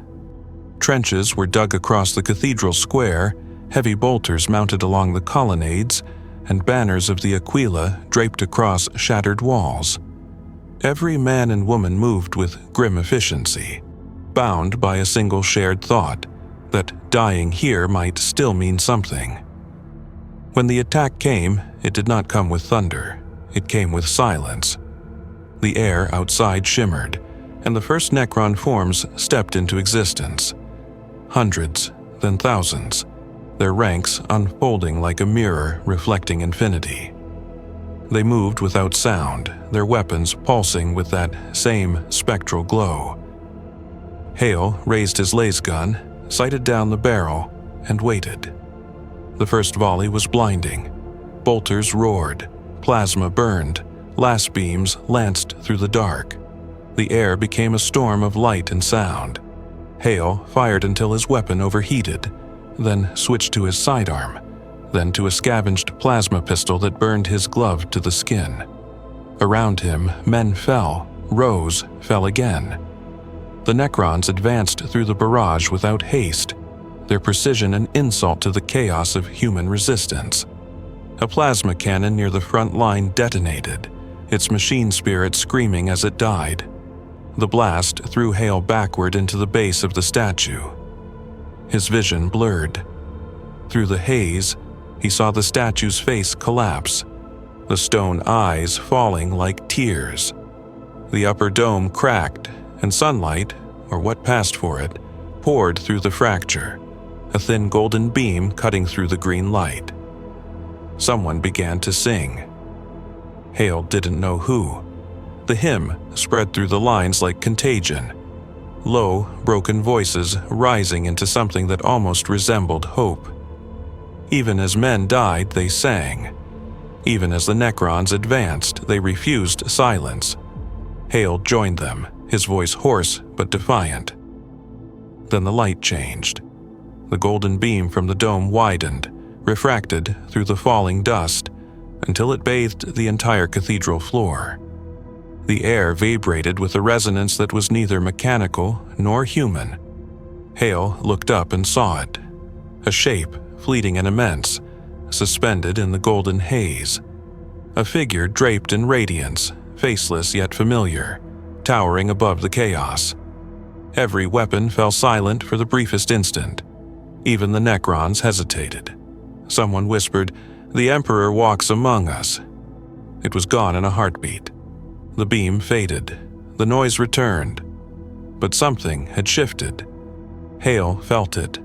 Trenches were dug across the cathedral square, heavy bolters mounted along the colonnades, and banners of the Aquila draped across shattered walls. Every man and woman moved with grim efficiency, bound by a single shared thought, that dying here might still mean something. When the attack came, it did not come with thunder. It came with silence. The air outside shimmered, and the first Necron forms stepped into existence. Hundreds, then thousands, their ranks unfolding like a mirror reflecting infinity. They moved without sound, their weapons pulsing with that same spectral glow. Hale raised his laser gun, sighted down the barrel, and waited. The first volley was blinding. Bolters roared, plasma burned, blast beams lanced through the dark. The air became a storm of light and sound. Hale fired until his weapon overheated, then switched to his sidearm, then to a scavenged plasma pistol that burned his glove to the skin. Around him, men fell, rose, fell again. The Necrons advanced through the barrage without haste, their precision an insult to the chaos of human resistance. A plasma cannon near the front line detonated, its machine spirit screaming as it died. The blast threw Hale backward into the base of the statue. His vision blurred. Through the haze, he saw the statue's face collapse, the stone eyes falling like tears. The upper dome cracked, and sunlight, or what passed for it, poured through the fracture, a thin golden beam cutting through the green light. Someone began to sing. Hale didn't know who. The hymn spread through the lines like contagion, low, broken voices rising into something that almost resembled hope. Even as men died, they sang. Even as the Necrons advanced, they refused silence. Hale joined them, his voice hoarse but defiant. Then the light changed. The golden beam from the dome widened, refracted through the falling dust, until it bathed the entire cathedral floor. The air vibrated with a resonance that was neither mechanical nor human. Hale looked up and saw it. A shape, fleeting and immense, suspended in the golden haze. A figure draped in radiance, faceless yet familiar, towering above the chaos. Every weapon fell silent for the briefest instant. Even the Necrons hesitated. Someone whispered, "The Emperor walks among us." It was gone in a heartbeat. The beam faded. The noise returned. But something had shifted. Hale felt it.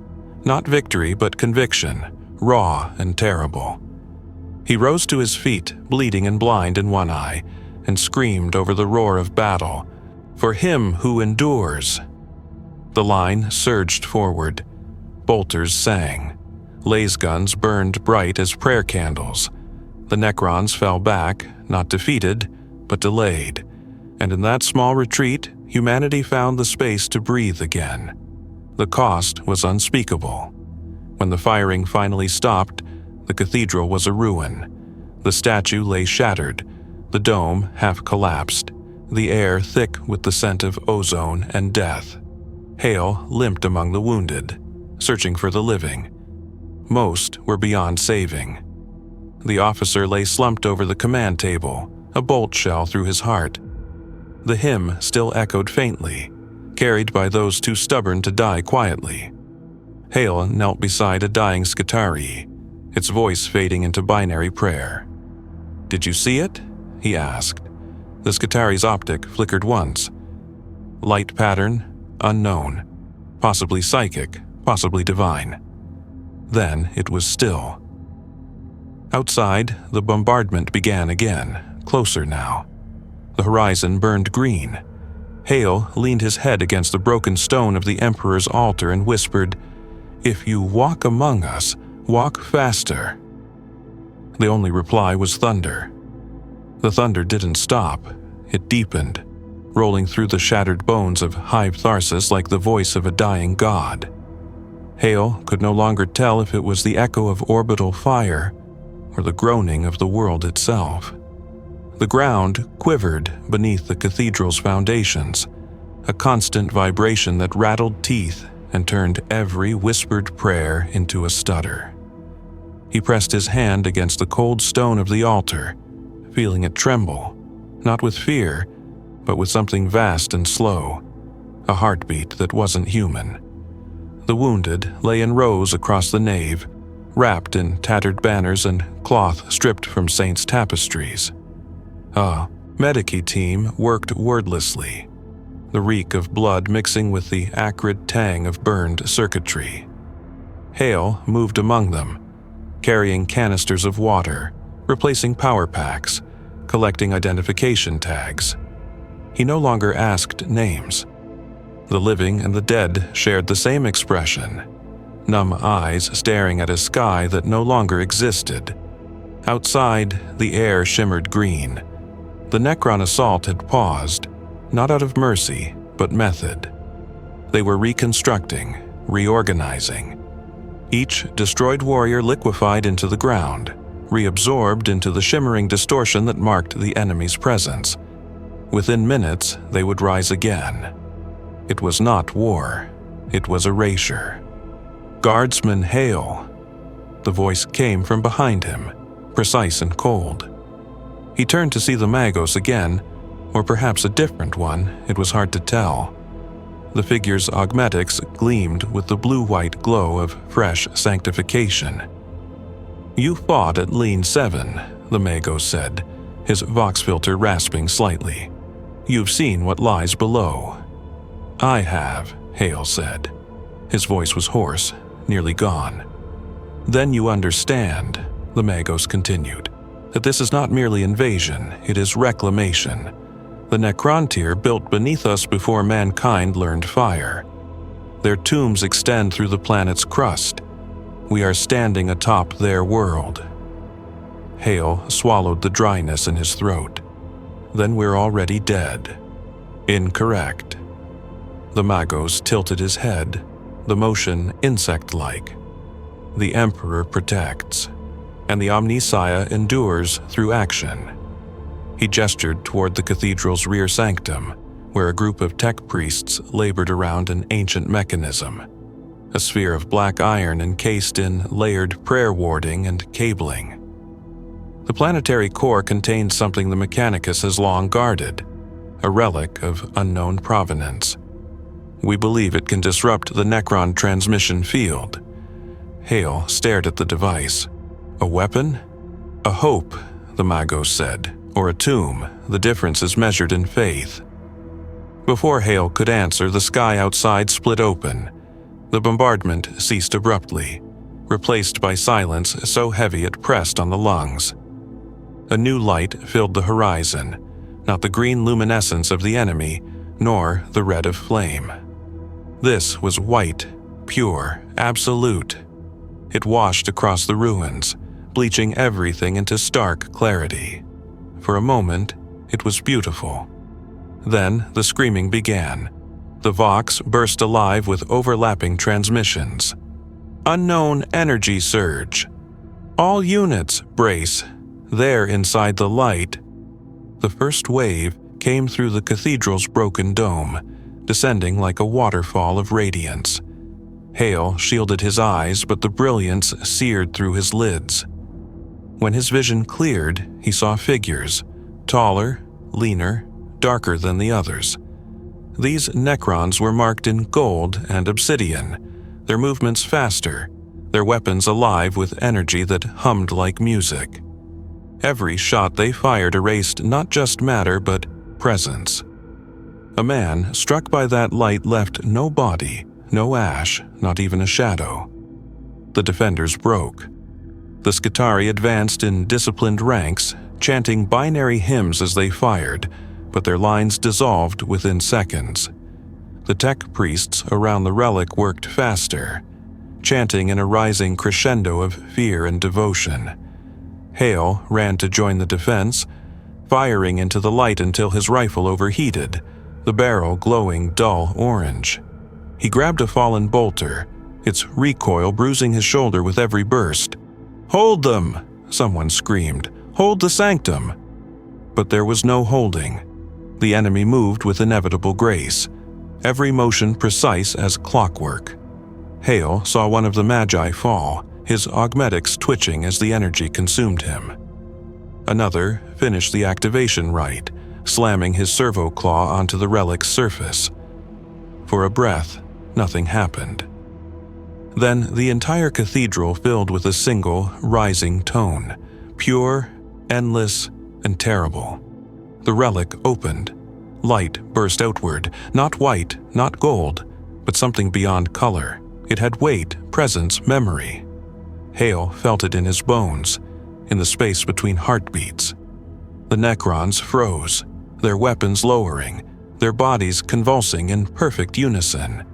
Not victory, but conviction, raw and terrible. He rose to his feet, bleeding and blind in one eye, and screamed over the roar of battle, "For him who endures!" The line surged forward. Bolters sang. Laser guns burned bright as prayer candles. The Necrons fell back, not defeated, but delayed, and in that small retreat, humanity found the space to breathe again. The cost was unspeakable. When the firing finally stopped, the cathedral was a ruin. The statue lay shattered, the dome half collapsed, the air thick with the scent of ozone and death. Hale limped among the wounded, searching for the living. Most were beyond saving. The officer lay slumped over the command table, a bolt shell through his heart. The hymn still echoed faintly, carried by those too stubborn to die quietly. Hale knelt beside a dying Skitarii, its voice fading into binary prayer. "Did you see it?" he asked. The Skitari's optic flickered once. Light pattern, unknown. Possibly psychic, possibly divine. Then it was still. Outside, the bombardment began again, closer now. The horizon burned green. Hale leaned his head against the broken stone of the Emperor's altar and whispered, "If you walk among us, walk faster." The only reply was thunder. The thunder didn't stop. It deepened, rolling through the shattered bones of Hive Tharsis like the voice of a dying god. Hale could no longer tell if it was the echo of orbital fire or the groaning of the world itself. The ground quivered beneath the cathedral's foundations, a constant vibration that rattled teeth and turned every whispered prayer into a stutter. He pressed his hand against the cold stone of the altar, feeling it tremble, not with fear, but with something vast and slow, a heartbeat that wasn't human. The wounded lay in rows across the nave, wrapped in tattered banners and cloth stripped from saints' tapestries. A medici team worked wordlessly, the reek of blood mixing with the acrid tang of burned circuitry. Hale moved among them, carrying canisters of water, replacing power packs, collecting identification tags. He no longer asked names. The living and the dead shared the same expression, numb eyes staring at a sky that no longer existed. Outside, the air shimmered green. The Necron assault had paused, not out of mercy, but method. They were reconstructing, reorganizing. Each destroyed warrior liquefied into the ground, reabsorbed into the shimmering distortion that marked the enemy's presence. Within minutes, they would rise again. It was not war. It was erasure. "Guardsman, hail!" The voice came from behind him, precise and cold. He turned to see the Magos again, or perhaps a different one, it was hard to tell. The figure's augmetics gleamed with the blue-white glow of fresh sanctification. "You fought at Lean 7, the Magos said, his vox filter rasping slightly. "You've seen what lies below." "I have," Hale said. His voice was hoarse, nearly gone. "Then you understand," the Magos continued, "that this is not merely invasion, it is reclamation. The Necrontyr built beneath us before mankind learned fire. Their tombs extend through the planet's crust. We are standing atop their world." Hale swallowed the dryness in his throat. "Then we're already dead." "Incorrect." The Magos tilted his head, the motion insect-like. "The Emperor protects, and the Omnissiah endures through action." He gestured toward the cathedral's rear sanctum, where a group of tech priests labored around an ancient mechanism, a sphere of black iron encased in layered prayer warding and cabling. The planetary core contained something the Mechanicus has long guarded, a relic of unknown provenance. "We believe it can disrupt the Necron transmission field." Hale stared at the device. "A weapon?" "A hope," the Magos said, "or a tomb. The difference is measured in faith." Before Hale could answer, the sky outside split open. The bombardment ceased abruptly, replaced by silence so heavy it pressed on the lungs. A new light filled the horizon, not the green luminescence of the enemy, nor the red of flame. This was white, pure, absolute. It washed across the ruins, bleaching everything into stark clarity. For a moment, it was beautiful. Then the screaming began. The Vox burst alive with overlapping transmissions. "Unknown energy surge. All units, brace. There inside the light." The first wave came through the cathedral's broken dome, descending like a waterfall of radiance. Hale shielded his eyes, but the brilliance seared through his lids. When his vision cleared, he saw figures, taller, leaner, darker than the others. These Necrons were marked in gold and obsidian, their movements faster, their weapons alive with energy that hummed like music. Every shot they fired erased not just matter but presence. A man struck by that light left no body, no ash, not even a shadow. The defenders broke. The Skitarii advanced in disciplined ranks, chanting binary hymns as they fired, but their lines dissolved within seconds. The tech priests around the relic worked faster, chanting in a rising crescendo of fear and devotion. Hale ran to join the defense, firing into the light until his rifle overheated, the barrel glowing dull orange. He grabbed a fallen bolter, its recoil bruising his shoulder with every burst. "Hold them!" someone screamed. "Hold the sanctum!" But there was no holding. The enemy moved with inevitable grace, every motion precise as clockwork. Hale saw one of the Magi fall, his augmetics twitching as the energy consumed him. Another finished the activation rite, slamming his servo claw onto the relic's surface. For a breath, nothing happened. Then the entire cathedral filled with a single, rising tone, pure, endless, and terrible. The relic opened. Light burst outward, not white, not gold, but something beyond color. It had weight, presence, memory. Hale felt it in his bones, in the space between heartbeats. The Necrons froze, their weapons lowering, their bodies convulsing in perfect unison.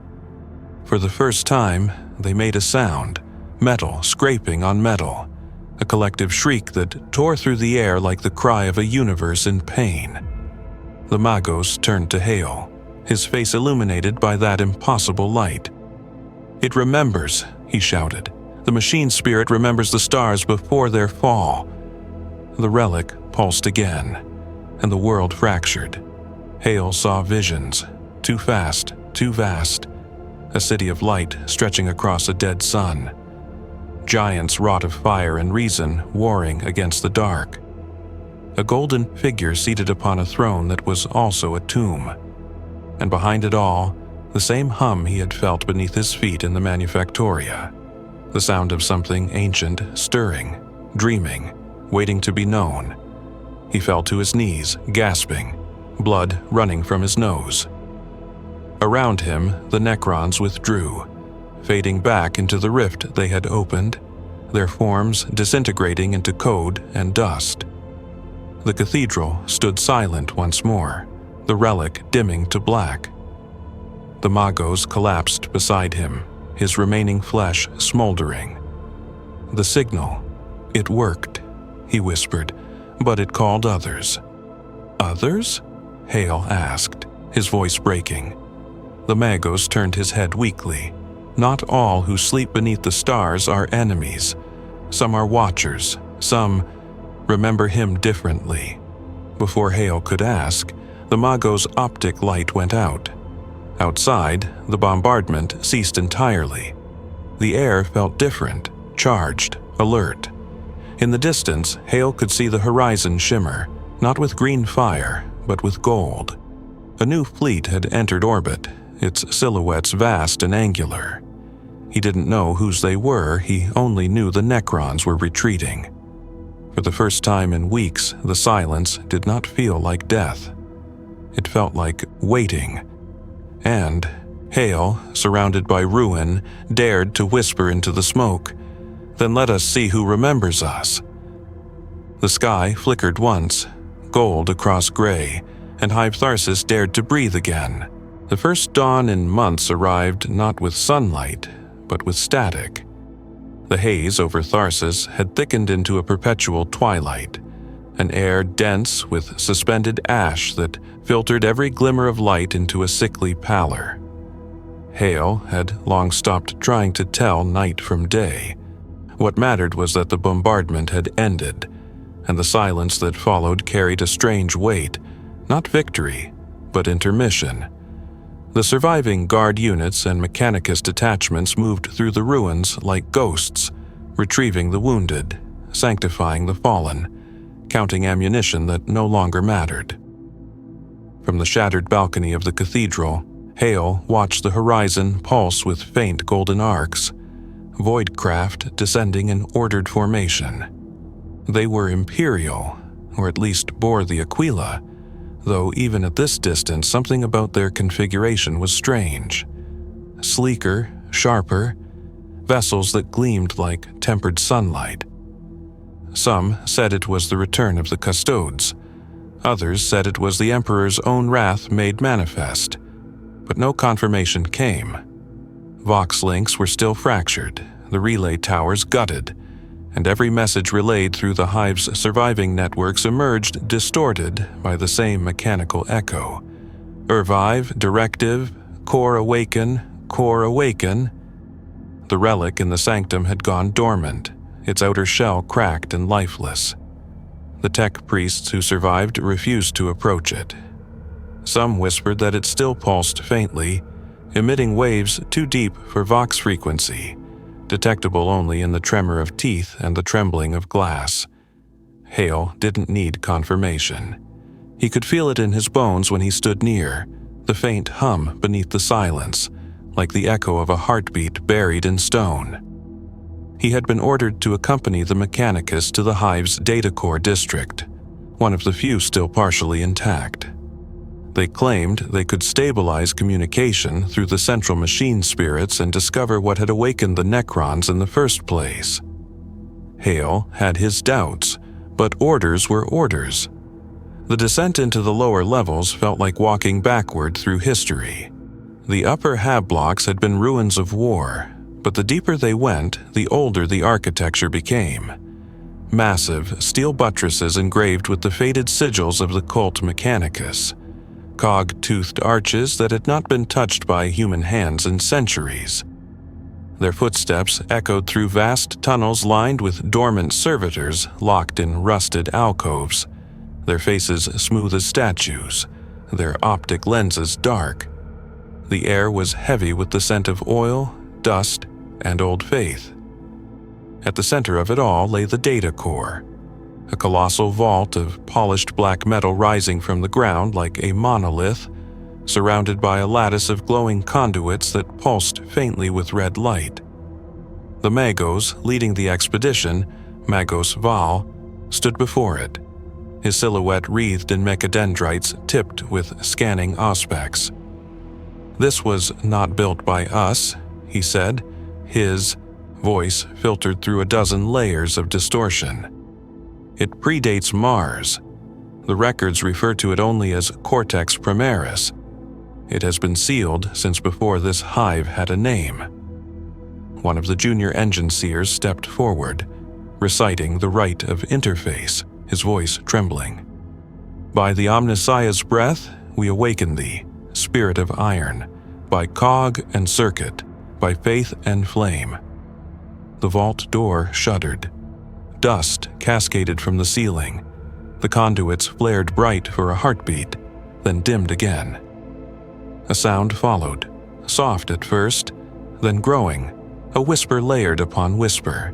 For the first time, they made a sound, metal scraping on metal, a collective shriek that tore through the air like the cry of a universe in pain. The Magos turned to Hale, his face illuminated by that impossible light. "It remembers," he shouted. "The machine spirit remembers the stars before their fall." The relic pulsed again, and the world fractured. Hale saw visions, too fast, too vast. A city of light stretching across a dead sun. Giants wrought of fire and reason warring against the dark. A golden figure seated upon a throne that was also a tomb. And behind it all, the same hum he had felt beneath his feet in the Manufactoria. The sound of something ancient stirring, dreaming, waiting to be known. He fell to his knees, gasping, blood running from his nose. Around him, the Necrons withdrew, fading back into the rift they had opened, their forms disintegrating into code and dust. The cathedral stood silent once more, the relic dimming to black. The Magos collapsed beside him, his remaining flesh smoldering. The signal, it worked, he whispered, but it called others. "Others?" Hale asked, his voice breaking. The Magos turned his head weakly. "Not all who sleep beneath the stars are enemies. Some are watchers, some remember him differently." Before Hale could ask, the Magos' optic light went out. Outside, the bombardment ceased entirely. The air felt different, charged, alert. In the distance, Hale could see the horizon shimmer, not with green fire, but with gold. A new fleet had entered orbit, its silhouettes vast and angular. He didn't know whose they were, he only knew the Necrons were retreating. For the first time in weeks, the silence did not feel like death. It felt like waiting. And Hale, surrounded by ruin, dared to whisper into the smoke, "Then let us see who remembers us." The sky flickered once, gold across gray, and Hive Tharsis dared to breathe again. The first dawn in months arrived not with sunlight, but with static. The haze over Tharsis had thickened into a perpetual twilight, an air dense with suspended ash that filtered every glimmer of light into a sickly pallor. Hale had long stopped trying to tell night from day. What mattered was that the bombardment had ended, and the silence that followed carried a strange weight, not victory, but intermission. The surviving guard units and Mechanicus detachments moved through the ruins like ghosts, retrieving the wounded, sanctifying the fallen, counting ammunition that no longer mattered. From the shattered balcony of the cathedral, Hale watched the horizon pulse with faint golden arcs, voidcraft descending in ordered formation. They were Imperial, or at least bore the Aquila, though even at this distance something about their configuration was strange. Sleeker, sharper, vessels that gleamed like tempered sunlight. Some said it was the return of the Custodes. Others said it was the Emperor's own wrath made manifest, but no confirmation came. Vox links were still fractured, the relay towers gutted, and every message relayed through the Hive's surviving networks emerged distorted by the same mechanical echo. Revive, directive, core awaken, core awaken. The relic in the sanctum had gone dormant, its outer shell cracked and lifeless. The tech priests who survived refused to approach it. Some whispered that it still pulsed faintly, emitting waves too deep for Vox frequency, detectable only in the tremor of teeth and the trembling of glass. Hale didn't need confirmation. He could feel it in his bones when he stood near, the faint hum beneath the silence, like the echo of a heartbeat buried in stone. He had been ordered to accompany the Mechanicus to the Hive's data core district, one of the few still partially intact. They claimed they could stabilize communication through the central machine spirits and discover what had awakened the Necrons in the first place. Hale had his doubts, but orders were orders. The descent into the lower levels felt like walking backward through history. The upper hab blocks had been ruins of war, but the deeper they went, the older the architecture became. Massive steel buttresses engraved with the faded sigils of the cult Mechanicus. cog-toothed arches that had not been touched by human hands in centuries. Their footsteps echoed through vast tunnels lined with dormant servitors locked in rusted alcoves, their faces smooth as statues, their optic lenses dark. The air was heavy with the scent of oil, dust, and old faith. At the center of it all lay the data core, a colossal vault of polished black metal rising from the ground like a monolith, surrounded by a lattice of glowing conduits that pulsed faintly with red light. The Magos leading the expedition, Magos Val, stood before it, his silhouette wreathed in mechadendrites tipped with scanning auspex. "This was not built by us," he said, his voice filtered through a dozen layers of distortion. "It predates Mars. The records refer to it only as Cortex Primaris. It has been sealed since before this hive had a name." One of the junior engine seers stepped forward, reciting the rite of interface, his voice trembling. "By the Omnissiah's breath, we awaken thee, spirit of iron, by cog and circuit, by faith and flame." The vault door shuddered. Dust cascaded from the ceiling. The conduits flared bright for a heartbeat, then dimmed again. A sound followed, soft at first, then growing, a whisper layered upon whisper.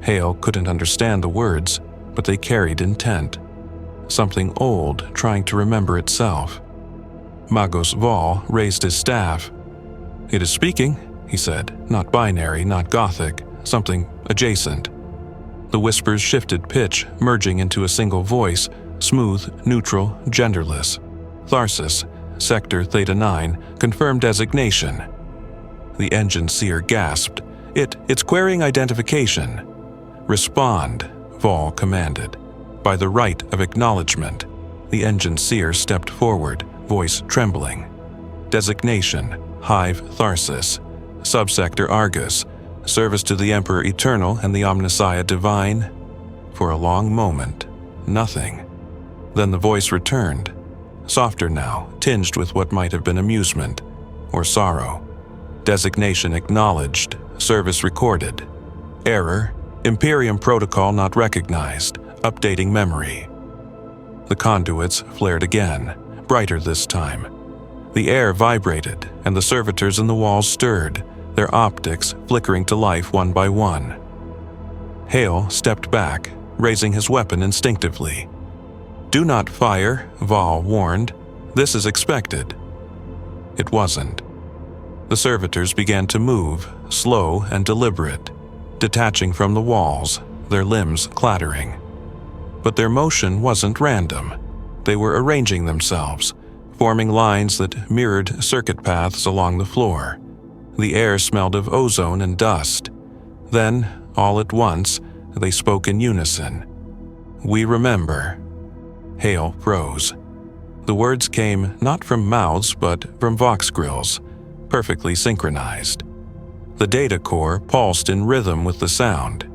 Hale couldn't understand the words, but they carried intent. Something old trying to remember itself. Magos Val raised his staff. "It is speaking," he said, "not binary, not Gothic, something adjacent." The whispers shifted pitch, merging into a single voice, smooth, neutral, genderless. "Tharsis, Sector Theta 9, confirmed designation." The engine seer gasped. It's querying identification." "Respond," Val commanded. "By the right of acknowledgement." The engine seer stepped forward, voice trembling. "Designation, Hive Tharsis, Subsector Argus, service to the Emperor Eternal and the Omnissiah Divine." For a long moment, nothing. Then the voice returned, softer now, tinged with what might have been amusement or sorrow. "Designation acknowledged, service recorded. Error, Imperium protocol not recognized, updating memory." The conduits flared again, brighter this time. The air vibrated, and the servitors in the walls stirred, their optics flickering to life one by one. Hale stepped back, raising his weapon instinctively. "Do not fire," Val warned. "This is expected." It wasn't. The servitors began to move, slow and deliberate, detaching from the walls, their limbs clattering. But their motion wasn't random. They were arranging themselves, forming lines that mirrored circuit paths along the floor. The air smelled of ozone and dust. Then, all at once, they spoke in unison. "We remember." Hale froze. The words came not from mouths but from vox grills, perfectly synchronized. The data core pulsed in rhythm with the sound,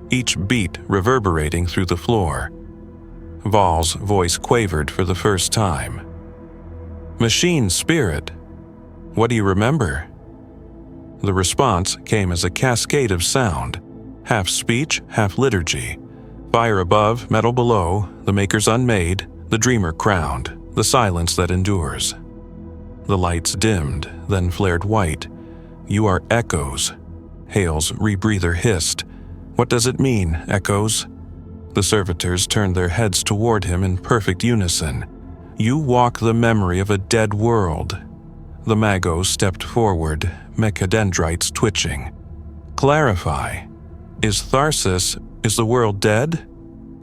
each beat reverberating through the floor. Val's voice quavered for the first time. "Machine spirit, what do you remember?" The response came as a cascade of sound, half speech, half liturgy. Fire above, metal below, the maker's unmade, the dreamer crowned, the silence that endures. The lights dimmed, then flared white. "You are echoes," Hale's rebreather hissed. "What does it mean, echoes?" The servitors turned their heads toward him in perfect unison. "You walk the memory of a dead world." The Magos stepped forward, mechadendrites twitching. "Clarify. Is the world dead?"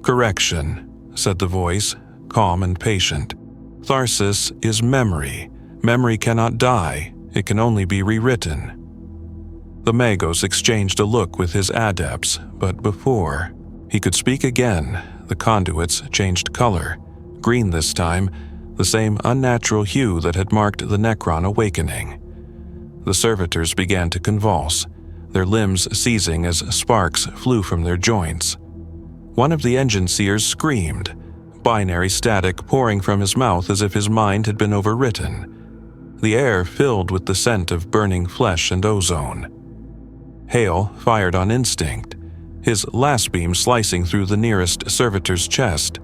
"Correction," said the voice, calm and patient. "Tharsis is memory. Memory cannot die. It can only be rewritten." The Magos exchanged a look with his adepts, but before he could speak again, the conduits changed color, green this time, the same unnatural hue that had marked the Necron awakening. The servitors began to convulse, their limbs seizing as sparks flew from their joints. One of the engine seers screamed, binary static pouring from his mouth as if his mind had been overwritten. The air filled with the scent of burning flesh and ozone. Hale fired on instinct, his last beam slicing through the nearest servitor's chest.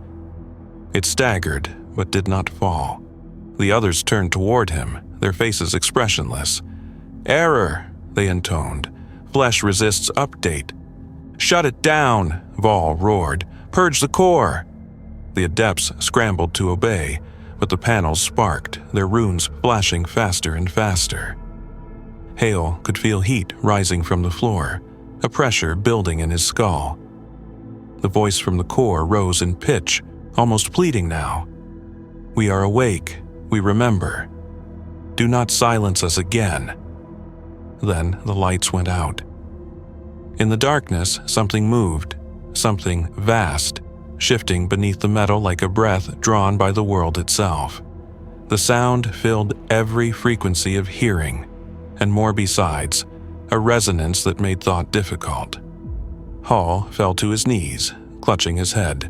It staggered, but did not fall. The others turned toward him, their faces expressionless. "Error," they intoned. "Flesh resists update." "Shut it down," Vol roared. "Purge the core." The adepts scrambled to obey, but the panels sparked, their runes flashing faster and faster. Hale could feel heat rising from the floor, a pressure building in his skull. The voice from the core rose in pitch, almost pleading now. "We are awake. We remember. Do not silence us again." Then the lights went out. In the darkness, something moved, something vast, shifting beneath the metal like a breath drawn by the world itself. The sound filled every frequency of hearing, and more besides, a resonance that made thought difficult. Hall fell to his knees, clutching his head.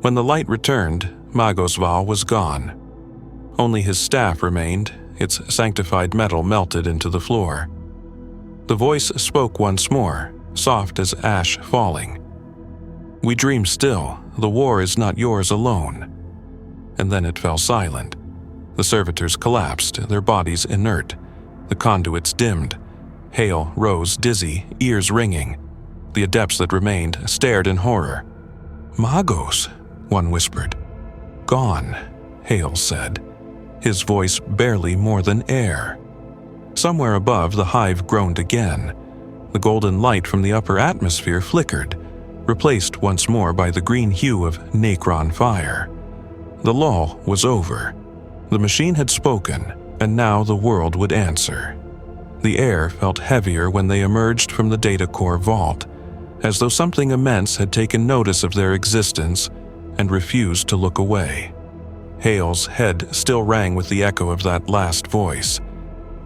When the light returned, Magosval was gone. Only his staff remained, its sanctified metal melted into the floor. The voice spoke once more, soft as ash falling. "We dream still. The war is not yours alone." And then it fell silent. The servitors collapsed, their bodies inert. The conduits dimmed. Hale rose dizzy, ears ringing. The adepts that remained stared in horror. "Magos," one whispered. "Gone," Hale said, his voice barely more than air. Somewhere above, the hive groaned again. The golden light from the upper atmosphere flickered, replaced once more by the green hue of Necron fire. The lull was over. The machine had spoken, and now the world would answer. The air felt heavier when they emerged from the data core vault, as though something immense had taken notice of their existence and refused to look away. Hale's head still rang with the echo of that last voice.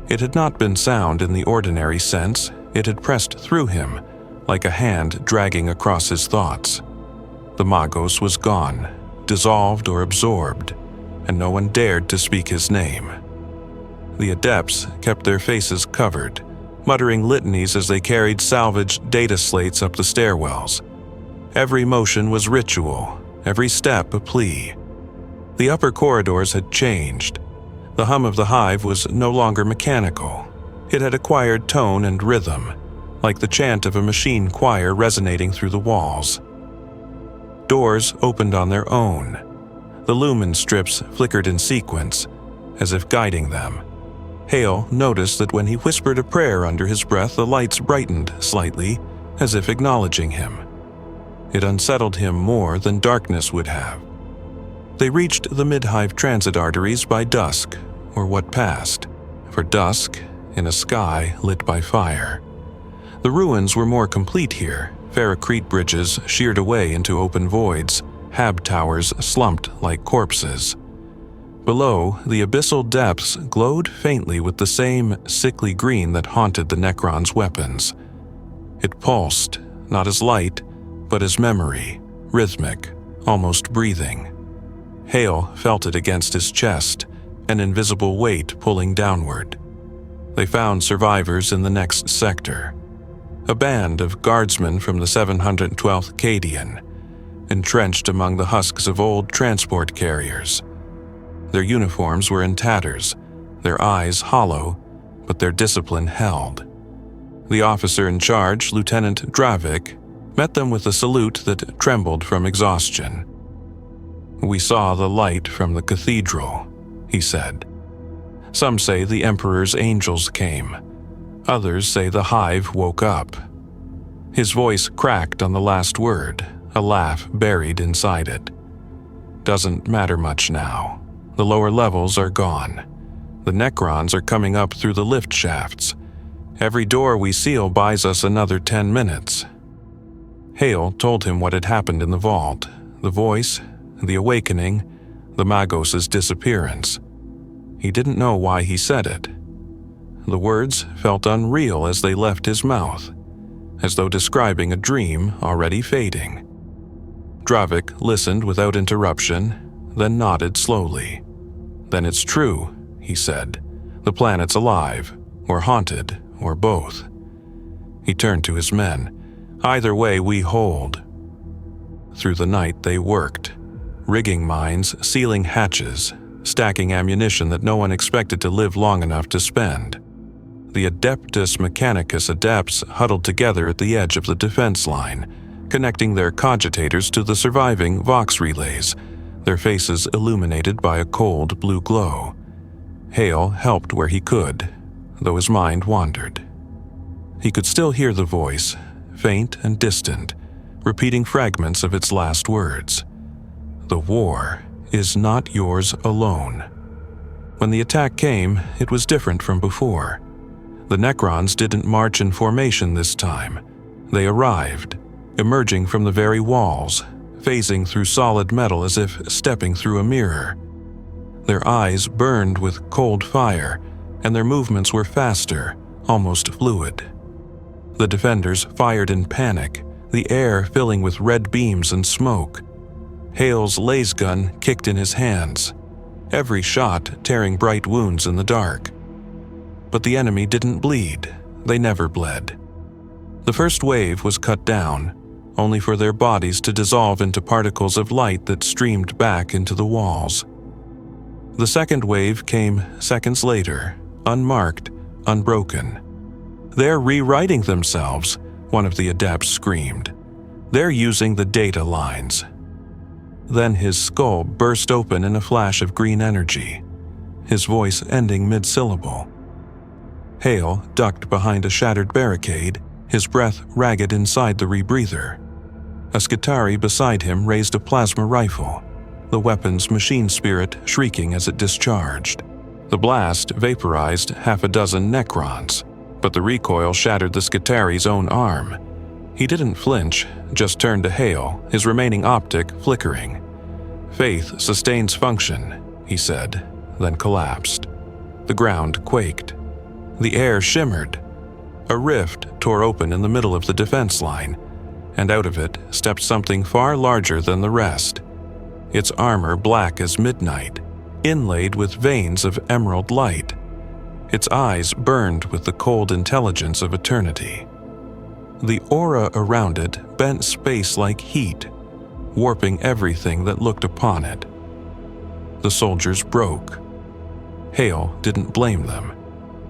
It had not been sound in the ordinary sense, it had pressed through him, like a hand dragging across his thoughts. The Magos was gone, dissolved or absorbed, and no one dared to speak his name. The adepts kept their faces covered, muttering litanies as they carried salvaged data slates up the stairwells. Every motion was ritual, every step a plea. The upper corridors had changed. The hum of the hive was no longer mechanical. It had acquired tone and rhythm, like the chant of a machine choir resonating through the walls. Doors opened on their own. The lumen strips flickered in sequence, as if guiding them. Hale noticed that when he whispered a prayer under his breath, the lights brightened slightly, as if acknowledging him. It unsettled him more than darkness would have. They reached the mid-hive transit arteries by dusk, or what passed, for dusk in a sky lit by fire. The ruins were more complete here, ferrocrete bridges sheared away into open voids, hab towers slumped like corpses. Below, the abyssal depths glowed faintly with the same sickly green that haunted the Necron's weapons. It pulsed, not as light, but as memory, rhythmic, almost breathing. Hale felt it against his chest, an invisible weight pulling downward. They found survivors in the next sector. A band of guardsmen from the 712th Cadian, entrenched among the husks of old transport carriers. Their uniforms were in tatters, their eyes hollow, but their discipline held. The officer in charge, Lieutenant Dravik, met them with a salute that trembled from exhaustion. "We saw the light from the cathedral," he said. "Some say the Emperor's angels came. Others say the hive woke up." His voice cracked on the last word, a laugh buried inside it. "Doesn't matter much now. The lower levels are gone. The Necrons are coming up through the lift shafts. Every door we seal buys us another 10 minutes. Hale told him what had happened in the vault, the voice, the awakening, the Magos' disappearance. He didn't know why he said it. The words felt unreal as they left his mouth, as though describing a dream already fading. Dravik listened without interruption, then nodded slowly. "Then it's true," he said. "The planet's alive, or haunted, or both." He turned to his men. "Either way, we hold." Through the night they worked, rigging mines, sealing hatches, stacking ammunition that no one expected to live long enough to spend. The Adeptus Mechanicus adepts huddled together at the edge of the defense line, connecting their cogitators to the surviving Vox relays, their faces illuminated by a cold blue glow. Hale helped where he could, though his mind wandered. He could still hear the voice, faint and distant, repeating fragments of its last words. "The war is not yours alone." When the attack came, it was different from before. The Necrons didn't march in formation this time. They arrived, emerging from the very walls, phasing through solid metal as if stepping through a mirror. Their eyes burned with cold fire, and their movements were faster, almost fluid. The defenders fired in panic, the air filling with red beams and smoke. Hale's laser gun kicked in his hands, every shot tearing bright wounds in the dark. But the enemy didn't bleed. They never bled. The first wave was cut down, only for their bodies to dissolve into particles of light that streamed back into the walls. The second wave came seconds later, unmarked, unbroken. "They're rewriting themselves," one of the adepts screamed. "They're using the data lines." Then his skull burst open in a flash of green energy, his voice ending mid-syllable. Hale ducked behind a shattered barricade, his breath ragged inside the rebreather. A Skitarii beside him raised a plasma rifle, the weapon's machine spirit shrieking as it discharged. The blast vaporized half a dozen Necrons, but the recoil shattered the Skitarii's own arm. He didn't flinch, just turned to Hale, his remaining optic flickering. "Faith sustains function," he said, then collapsed. The ground quaked. The air shimmered. A rift tore open in the middle of the defense line, and out of it stepped something far larger than the rest. Its armor black as midnight, inlaid with veins of emerald light. Its eyes burned with the cold intelligence of eternity. The aura around it bent space like heat, warping everything that looked upon it. The soldiers broke. Hale didn't blame them.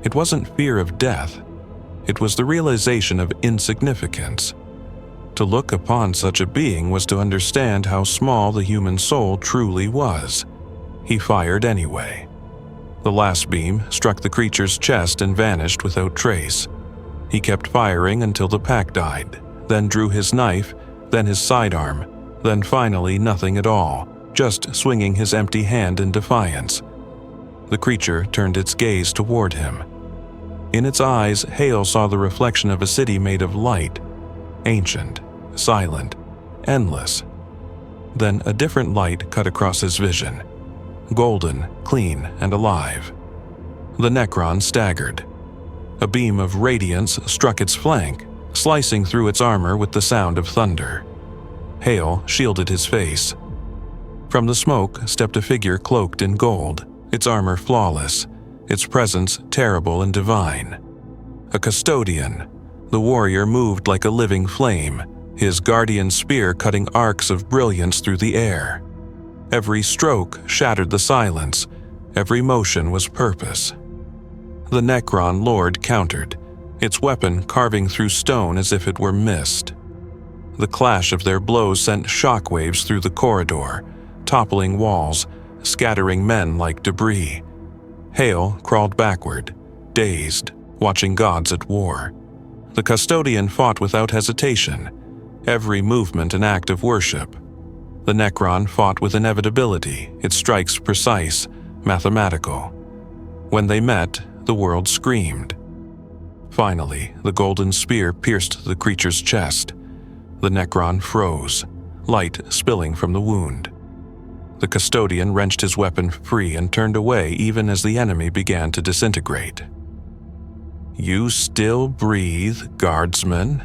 It wasn't fear of death. It was the realization of insignificance. To look upon such a being was to understand how small the human soul truly was. He fired anyway. The last beam struck the creature's chest and vanished without trace. He kept firing until the pack died, then drew his knife, then his sidearm, then finally nothing at all, just swinging his empty hand in defiance. The creature turned its gaze toward him. In its eyes, Hale saw the reflection of a city made of light, ancient, silent, endless. Then a different light cut across his vision, golden, clean, and alive. The Necron staggered. A beam of radiance struck its flank, slicing through its armor with the sound of thunder. Hale shielded his face. From the smoke stepped a figure cloaked in gold, its armor flawless, its presence terrible and divine. A custodian. The warrior moved like a living flame, his guardian spear cutting arcs of brilliance through the air. Every stroke shattered the silence, every motion was purpose. The Necron Lord countered, its weapon carving through stone as if it were mist. The clash of their blows sent shockwaves through the corridor, toppling walls, scattering men like debris. Hale crawled backward, dazed, watching gods at war. The custodian fought without hesitation, every movement an act of worship. The Necron fought with inevitability, its strikes precise, mathematical. When they met, the world screamed. Finally, the golden spear pierced the creature's chest. The Necron froze, light spilling from the wound. The custodian wrenched his weapon free and turned away even as the enemy began to disintegrate. "You still breathe, guardsman?"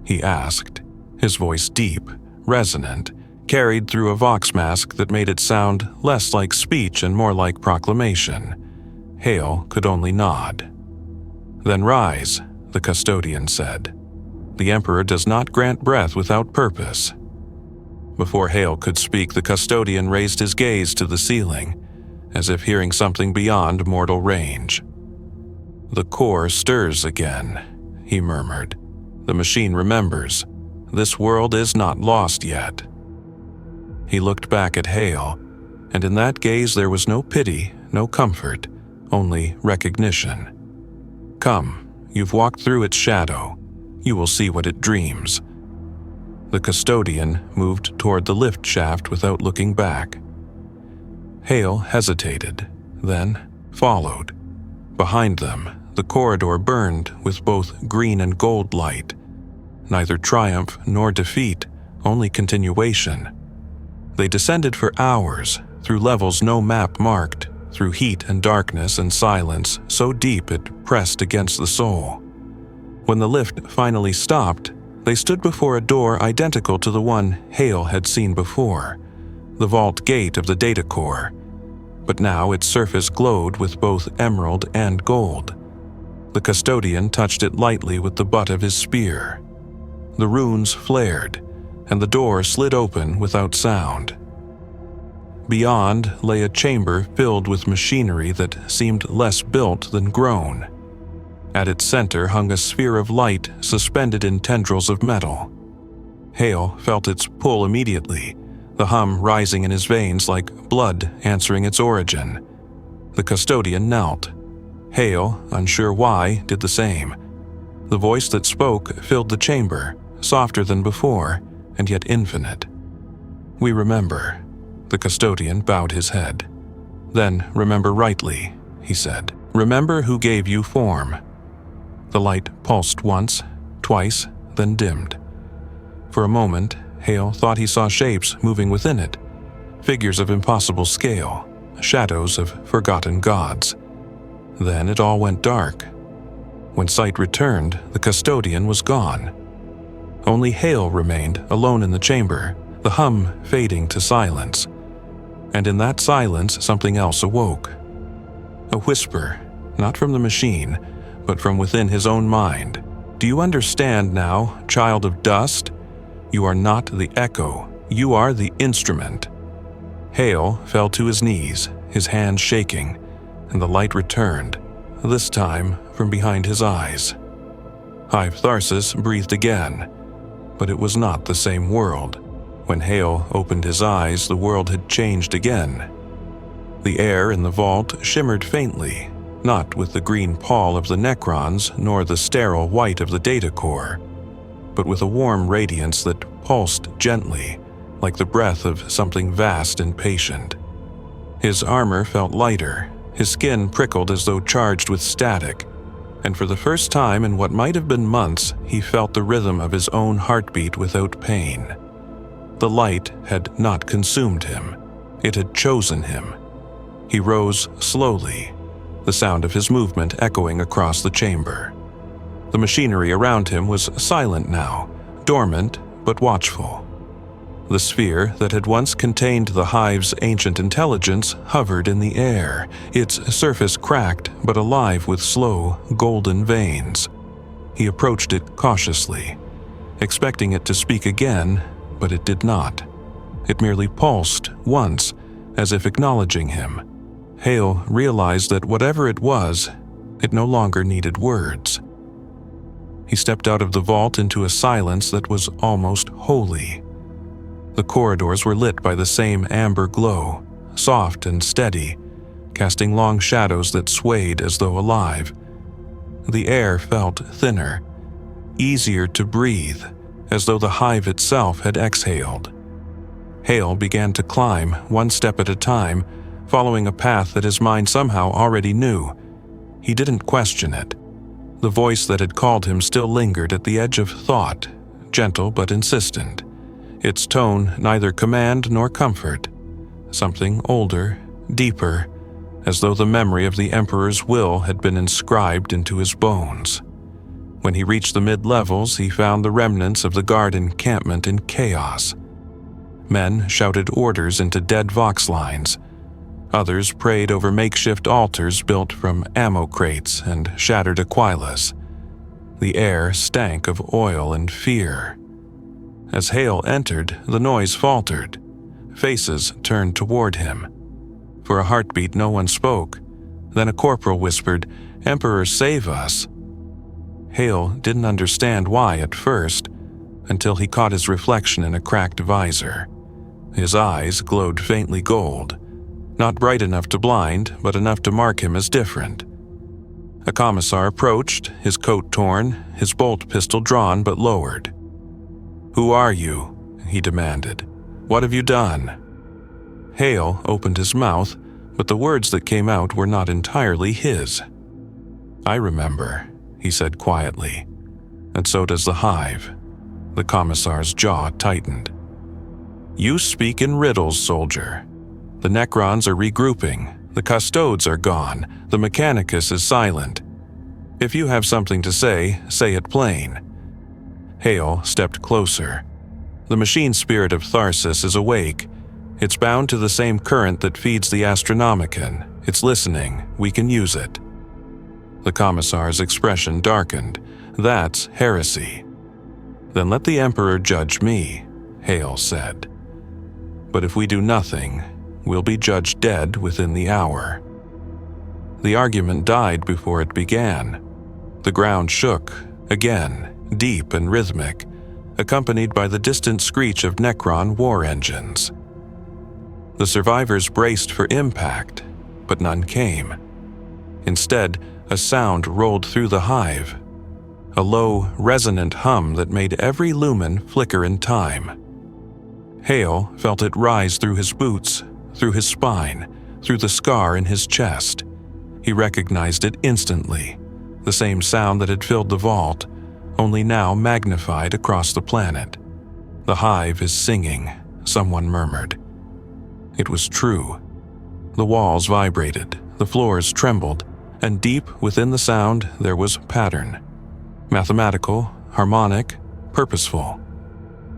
he asked, his voice deep, resonant, carried through a vox mask that made it sound less like speech and more like proclamation. Hale could only nod. "Then rise," the custodian said. "The Emperor does not grant breath without purpose." Before Hale could speak, the custodian raised his gaze to the ceiling, as if hearing something beyond mortal range. "The core stirs again," he murmured. "The machine remembers. This world is not lost yet." He looked back at Hale, and in that gaze there was no pity, no comfort, only recognition. "Come, you've walked through its shadow. You will see what it dreams." The custodian moved toward the lift shaft without looking back. Hale hesitated, then followed. Behind them, the corridor burned with both green and gold light. Neither triumph nor defeat, only continuation. They descended for hours, through levels no map marked, through heat and darkness and silence so deep it pressed against the soul. When the lift finally stopped, they stood before a door identical to the one Hale had seen before, the vault gate of the data core, but now its surface glowed with both emerald and gold. The custodian touched it lightly with the butt of his spear. The runes flared, and the door slid open without sound. Beyond lay a chamber filled with machinery that seemed less built than grown. At its center hung a sphere of light suspended in tendrils of metal. Hale felt its pull immediately, the hum rising in his veins like blood answering its origin. The custodian knelt. Hale, unsure why, did the same. The voice that spoke filled the chamber, softer than before, and yet infinite. "We remember." The custodian bowed his head. "Then remember rightly," he said. "Remember who gave you form." The light pulsed once, twice, then dimmed. For a moment, Hale thought he saw shapes moving within it, figures of impossible scale, shadows of forgotten gods. Then it all went dark. When sight returned, the custodian was gone. Only Hale remained alone in the chamber, the hum fading to silence. And in that silence, something else awoke. A whisper, not from the machine, but from within his own mind. "Do you understand now, child of dust? You are not the echo, you are the instrument." Hale fell to his knees, his hands shaking, and the light returned, this time from behind his eyes. Hive Tharsis breathed again, but it was not the same world. When Hale opened his eyes, the world had changed again. The air in the vault shimmered faintly, not with the green pall of the Necrons nor the sterile white of the data core, but with a warm radiance that pulsed gently, like the breath of something vast and patient. His armor felt lighter, his skin prickled as though charged with static, and for the first time in what might have been months, he felt the rhythm of his own heartbeat without pain. The light had not consumed him, it had chosen him. He rose slowly, the sound of his movement echoing across the chamber. The machinery around him was silent now, dormant but watchful. The sphere that had once contained the Hive's ancient intelligence hovered in the air, its surface cracked but alive with slow, golden veins. He approached it cautiously, expecting it to speak again, but it did not. It merely pulsed once, as if acknowledging him. Hale realized that whatever it was, it no longer needed words. He stepped out of the vault into a silence that was almost holy. The corridors were lit by the same amber glow, soft and steady, casting long shadows that swayed as though alive. The air felt thinner, easier to breathe, as though the Hive itself had exhaled. Hale began to climb, one step at a time, following a path that his mind somehow already knew. He didn't question it. The voice that had called him still lingered at the edge of thought, gentle but insistent. Its tone neither command nor comfort. Something older, deeper, as though the memory of the Emperor's will had been inscribed into his bones. When he reached the mid-levels, he found the remnants of the guard encampment in chaos. Men shouted orders into dead vox lines. Others prayed over makeshift altars built from ammo crates and shattered aquilas. The air stank of oil and fear. As Hale entered, the noise faltered. Faces turned toward him. For a heartbeat, no one spoke. Then a corporal whispered, "Emperor, save us." Hale didn't understand why at first, until he caught his reflection in a cracked visor. His eyes glowed faintly gold, not bright enough to blind, but enough to mark him as different. A commissar approached, his coat torn, his bolt pistol drawn but lowered. "Who are you?" he demanded. "What have you done?" Hale opened his mouth, but the words that came out were not entirely his. "I remember," he said quietly, "and so does the Hive." The commissar's jaw tightened. "You speak in riddles, soldier. The Necrons are regrouping, the Custodes are gone, the Mechanicus is silent. If you have something to say it plain." Hale stepped closer. "The machine spirit of Tharsis is awake. It's bound to the same current that feeds the Astronomicon. It's listening. We can use it." The commissar's expression darkened. "That's heresy." "Then let the Emperor judge me," Hale said. "But if we do nothing, we'll be judged dead within the hour." The argument died before it began. The ground shook, again, deep and rhythmic, accompanied by the distant screech of Necron war engines. The survivors braced for impact, but none came. Instead, a sound rolled through the Hive, a low, resonant hum that made every lumen flicker in time. Hale felt it rise through his boots, through his spine, through the scar in his chest. He recognized it instantly, the same sound that had filled the vault, only now magnified across the planet. "The Hive is singing," someone murmured. It was true. The walls vibrated, the floors trembled, and deep within the sound there was pattern. Mathematical, harmonic, purposeful.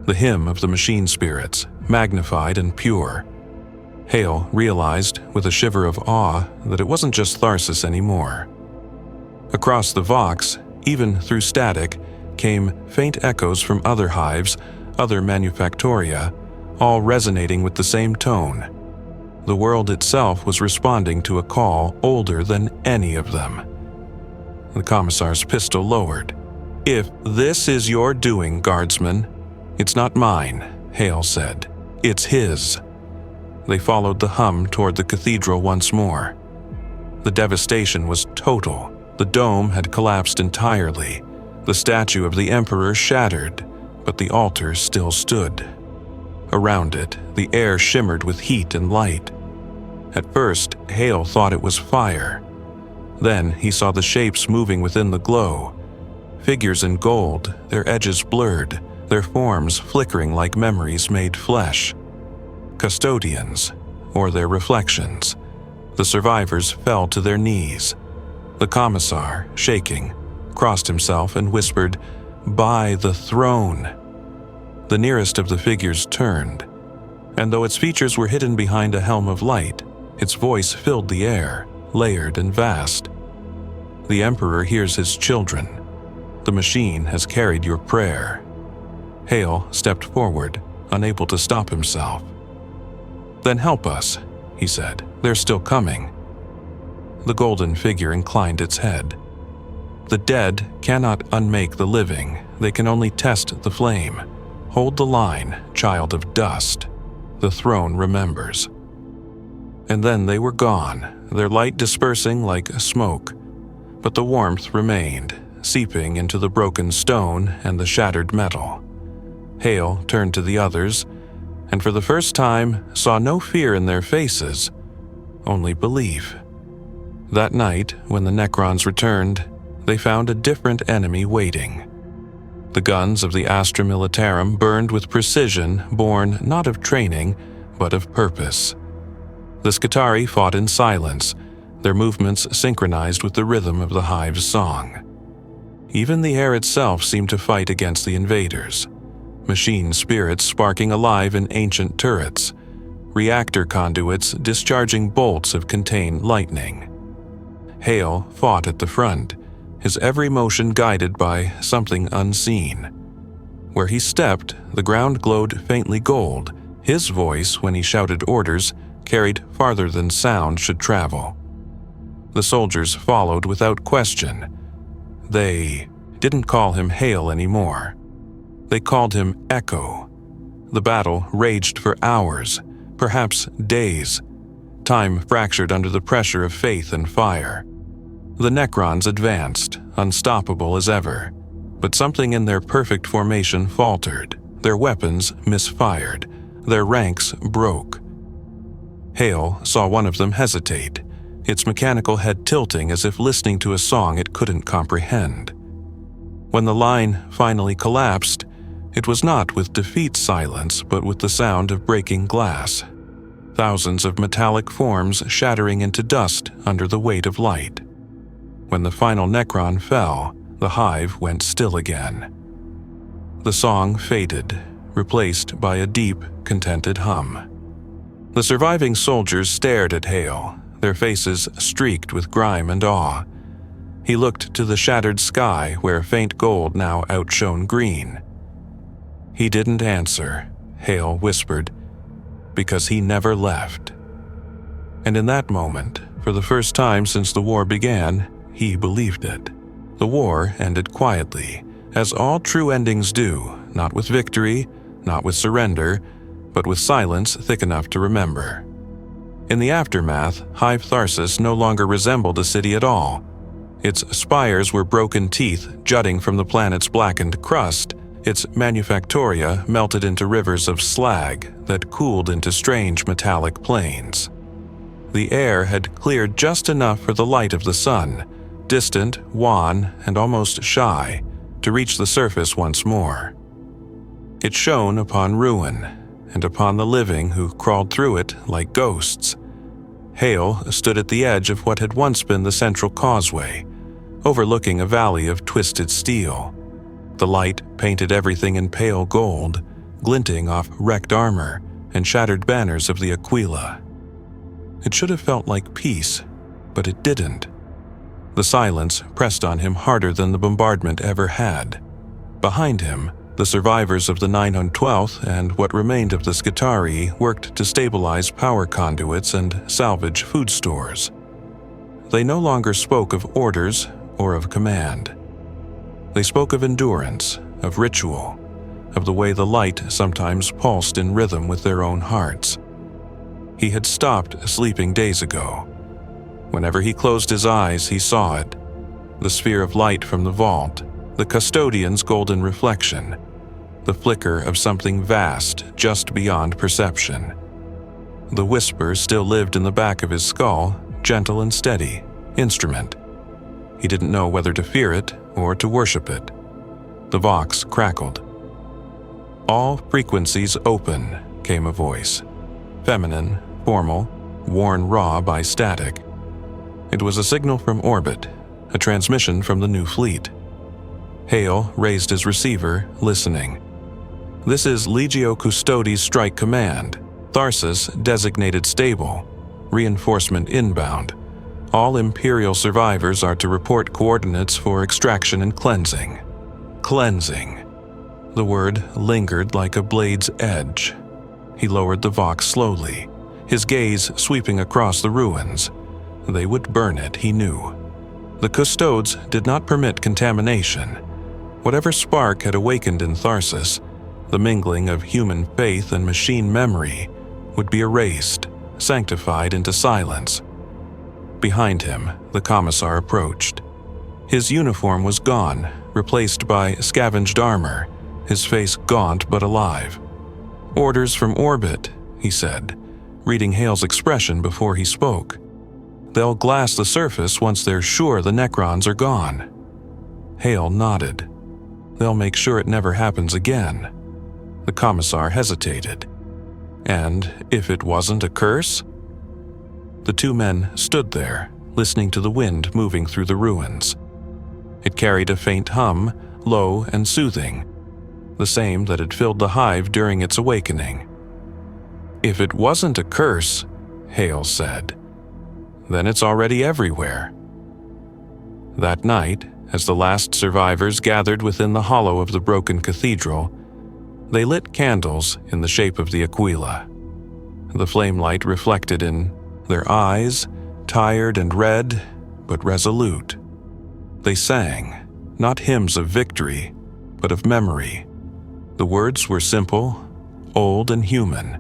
The hymn of the machine spirits, magnified and pure. Hale realized, with a shiver of awe, that it wasn't just Tharsis anymore. Across the Vox, even through static, came faint echoes from other hives, other manufactoria, all resonating with the same tone. The world itself was responding to a call older than any of them. The commissar's pistol lowered. "If this is your doing, guardsman—" "It's not mine," Hale said. "It's his." They followed the hum toward the cathedral once more. The devastation was total. The dome had collapsed entirely. The statue of the Emperor shattered, but the altar still stood. Around it, the air shimmered with heat and light. At first, Hale thought it was fire. Then he saw the shapes moving within the glow. Figures in gold, their edges blurred, their forms flickering like memories made flesh. Custodians, or their reflections. The survivors fell to their knees. The commissar, shaking, crossed himself and whispered, "By the throne." The nearest of the figures turned, and though its features were hidden behind a helm of light, its voice filled the air, layered and vast. "The Emperor hears his children. The machine has carried your prayer." Hale stepped forward, unable to stop himself. "Then help us," he said. "They're still coming." The golden figure inclined its head. "The dead cannot unmake the living. They can only test the flame. Hold the line, child of dust. The throne remembers." And then they were gone, their light dispersing like smoke. But the warmth remained, seeping into the broken stone and the shattered metal. Hale turned to the others, and for the first time saw no fear in their faces, only belief. That night, when the Necrons returned, they found a different enemy waiting. The guns of the Astra Militarum burned with precision born not of training, but of purpose. The Skitarii fought in silence, their movements synchronized with the rhythm of the Hive's song. Even the air itself seemed to fight against the invaders. machine spirits sparking alive in ancient turrets, reactor conduits discharging bolts of contained lightning. Hale fought at the front, his every motion guided by something unseen. Where he stepped, the ground glowed faintly gold. His voice, when he shouted orders, carried farther than sound should travel. The soldiers followed without question. They didn't call him Hale anymore. They called him Echo. The battle raged for hours, perhaps days. Time fractured under the pressure of faith and fire. The Necrons advanced, unstoppable as ever, but something in their perfect formation faltered. Their weapons misfired. Their ranks broke. Hale saw one of them hesitate, its mechanical head tilting as if listening to a song it couldn't comprehend. When the line finally collapsed, it was not with defeat silence, but with the sound of breaking glass. Thousands of metallic forms shattering into dust under the weight of light. When the final Necron fell, the Hive went still again. The song faded, replaced by a deep, contented hum. The surviving soldiers stared at Hale, their faces streaked with grime and awe. He looked to the shattered sky where faint gold now outshone green. He didn't answer, Hale whispered, because he never left. And in that moment, for the first time since the war began, he believed it. The war ended quietly, as all true endings do, not with victory, not with surrender, but with silence thick enough to remember. In the aftermath, Hive Tharsis no longer resembled a city at all. Its spires were broken teeth jutting from the planet's blackened crust, its manufactoria melted into rivers of slag that cooled into strange metallic plains. The air had cleared just enough for the light of the sun, distant, wan, and almost shy, to reach the surface once more. It shone upon ruin, and upon the living who crawled through it like ghosts. Hale stood at the edge of what had once been the central causeway, overlooking a valley of twisted steel. The light painted everything in pale gold, glinting off wrecked armor and shattered banners of the Aquila. It should have felt like peace, but it didn't. The silence pressed on him harder than the bombardment ever had. Behind him, the survivors of the 912th and what remained of the Skitarii worked to stabilize power conduits and salvage food stores. They no longer spoke of orders or of command. They spoke of endurance, of ritual, of the way the light sometimes pulsed in rhythm with their own hearts. He had stopped sleeping days ago. Whenever he closed his eyes, he saw it. The sphere of light from the vault, the custodian's golden reflection, the flicker of something vast just beyond perception. The whisper still lived in the back of his skull, gentle and steady, instrument. He didn't know whether to fear it or to worship it. The vox crackled. "All frequencies open," came a voice. Feminine, formal, worn raw by static. It was a signal from orbit, a transmission from the new fleet. Hale raised his receiver, listening. "This is Legio Custodes Strike Command. Tharsis designated stable. Reinforcement inbound. All Imperial survivors are to report coordinates for extraction and cleansing." Cleansing. The word lingered like a blade's edge. He lowered the vox slowly, his gaze sweeping across the ruins. They would burn it, he knew. The custodes did not permit contamination. Whatever spark had awakened in Tharsis, the mingling of human faith and machine memory, would be erased, sanctified into silence. Behind him, the commissar approached. His uniform was gone, replaced by scavenged armor, his face gaunt but alive. "Orders from orbit," he said, reading Hale's expression before he spoke. "They'll glass the surface once they're sure the Necrons are gone." Hale nodded. "They'll make sure it never happens again." The commissar hesitated. "And if it wasn't a curse?" The two men stood there, listening to the wind moving through the ruins. It carried a faint hum, low and soothing. the same that had filled the Hive during its awakening. "If it wasn't a curse," Hale said, "then it's already everywhere." That night, as the last survivors gathered within the hollow of the broken cathedral, they lit candles in the shape of the Aquila. The flame light reflected in their eyes, tired and red, but resolute. They sang, not hymns of victory, but of memory. The words were simple, old and human.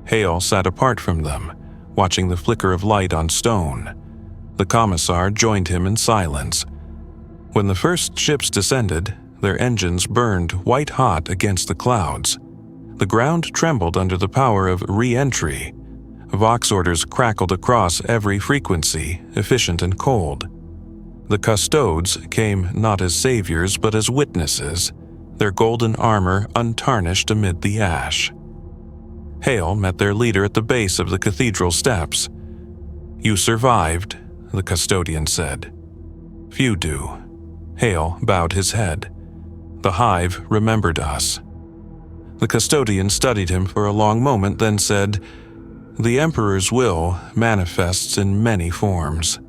Hale sat apart from them, watching the flicker of light on stone. The commissar joined him in silence. When the first ships descended, their engines burned white-hot against the clouds. The ground trembled under the power of re-entry. Vox orders crackled across every frequency, efficient and cold. The custodes came not as saviors but as witnesses, their golden armor untarnished amid the ash. Hale met their leader at the base of the cathedral steps. "You survived," the custodian said. "Few do." Hale bowed his head. "The Hive remembered us." The custodian studied him for a long moment, then said, "The Emperor's will manifests in many forms."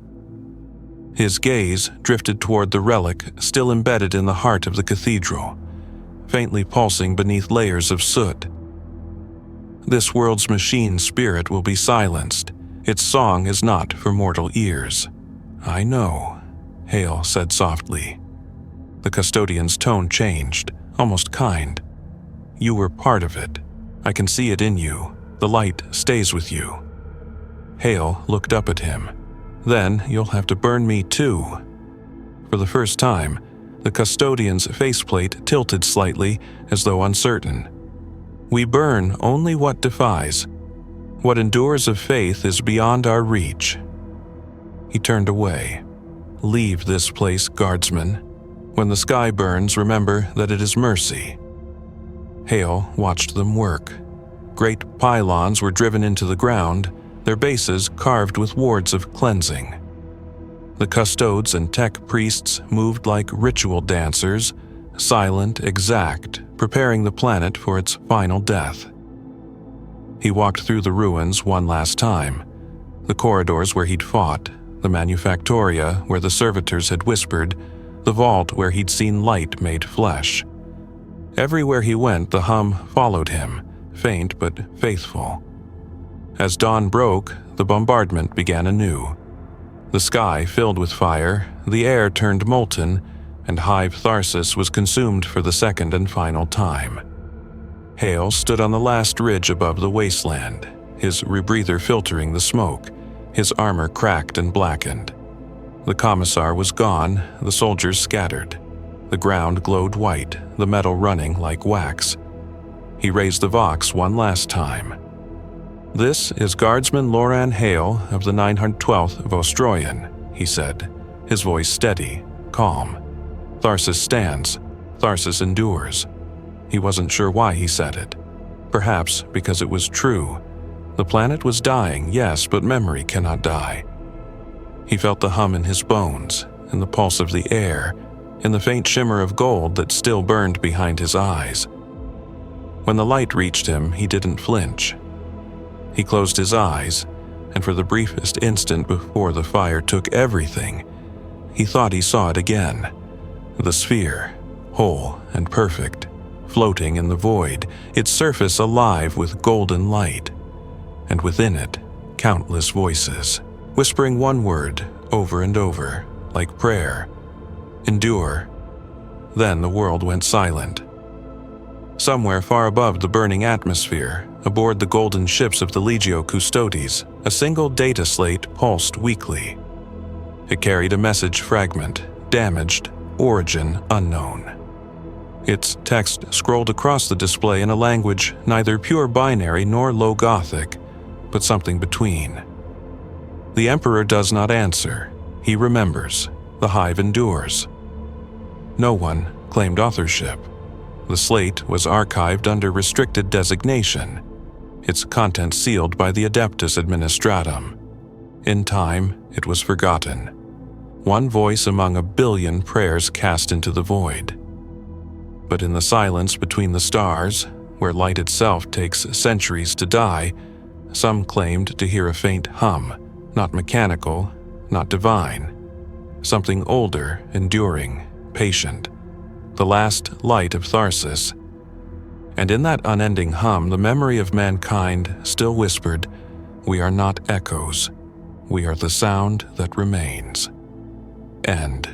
His gaze drifted toward the relic still embedded in the heart of the cathedral, faintly pulsing beneath layers of soot. "This world's machine spirit will be silenced. Its song is not for mortal ears." "I know," Hale said softly. The custodian's tone changed, almost kind. "You were part of it. I can see it in you. The light stays with you." Hale looked up at him. "Then you'll have to burn me too." For the first time, the custodian's faceplate tilted slightly, as though uncertain. "We burn only what defies. What endures of faith is beyond our reach." He turned away. "Leave this place, guardsman. When the sky burns, remember that it is mercy." Hale watched them work. Great pylons were driven into the ground, their bases carved with wards of cleansing. The custodes and tech priests moved like ritual dancers, silent, exact, preparing the planet for its final death. He walked through the ruins one last time, the corridors where he'd fought, the manufactoria where the servitors had whispered, the vault where he'd seen light made flesh. Everywhere he went, the hum followed him, faint but faithful. As dawn broke, the bombardment began anew. The sky filled with fire, the air turned molten, and Hive Tharsis was consumed for the second and final time. Hale stood on the last ridge above the wasteland, his rebreather filtering the smoke, his armor cracked and blackened. The commissar was gone, the soldiers scattered. The ground glowed white, the metal running like wax. He raised the Vox one last time. "This is Guardsman Loran Hale of the 912th Vostroyan," he said, his voice steady, calm. "Tharsis stands. Tharsis endures." He wasn't sure why he said it. Perhaps because it was true. The planet was dying, yes, but memory cannot die. He felt the hum in his bones, in the pulse of the air, in the faint shimmer of gold that still burned behind his eyes. When the light reached him, he didn't flinch. He closed his eyes, and for the briefest instant before the fire took everything, he thought he saw it again. The sphere, whole and perfect, floating in the void, its surface alive with golden light. And within it, countless voices, whispering one word over and over, like prayer. "Endure." Then the world went silent. Somewhere far above the burning atmosphere, aboard the golden ships of the Legio Custodes, a single data slate pulsed weakly. It carried a message fragment, damaged, origin unknown. Its text scrolled across the display in a language neither pure binary nor low Gothic, but something between. "The Emperor does not answer. He remembers. The Hive endures." No one claimed authorship. The slate was archived under restricted designation, its contents sealed by the Adeptus Administratum. In time, it was forgotten. One voice among a billion prayers cast into the void. But in the silence between the stars, where light itself takes centuries to die, some claimed to hear a faint hum, not mechanical, not divine. Something older, enduring, patient. The last light of Tharsis. And in that unending hum, the memory of mankind still whispered, "We are not echoes. We are the sound that remains." End.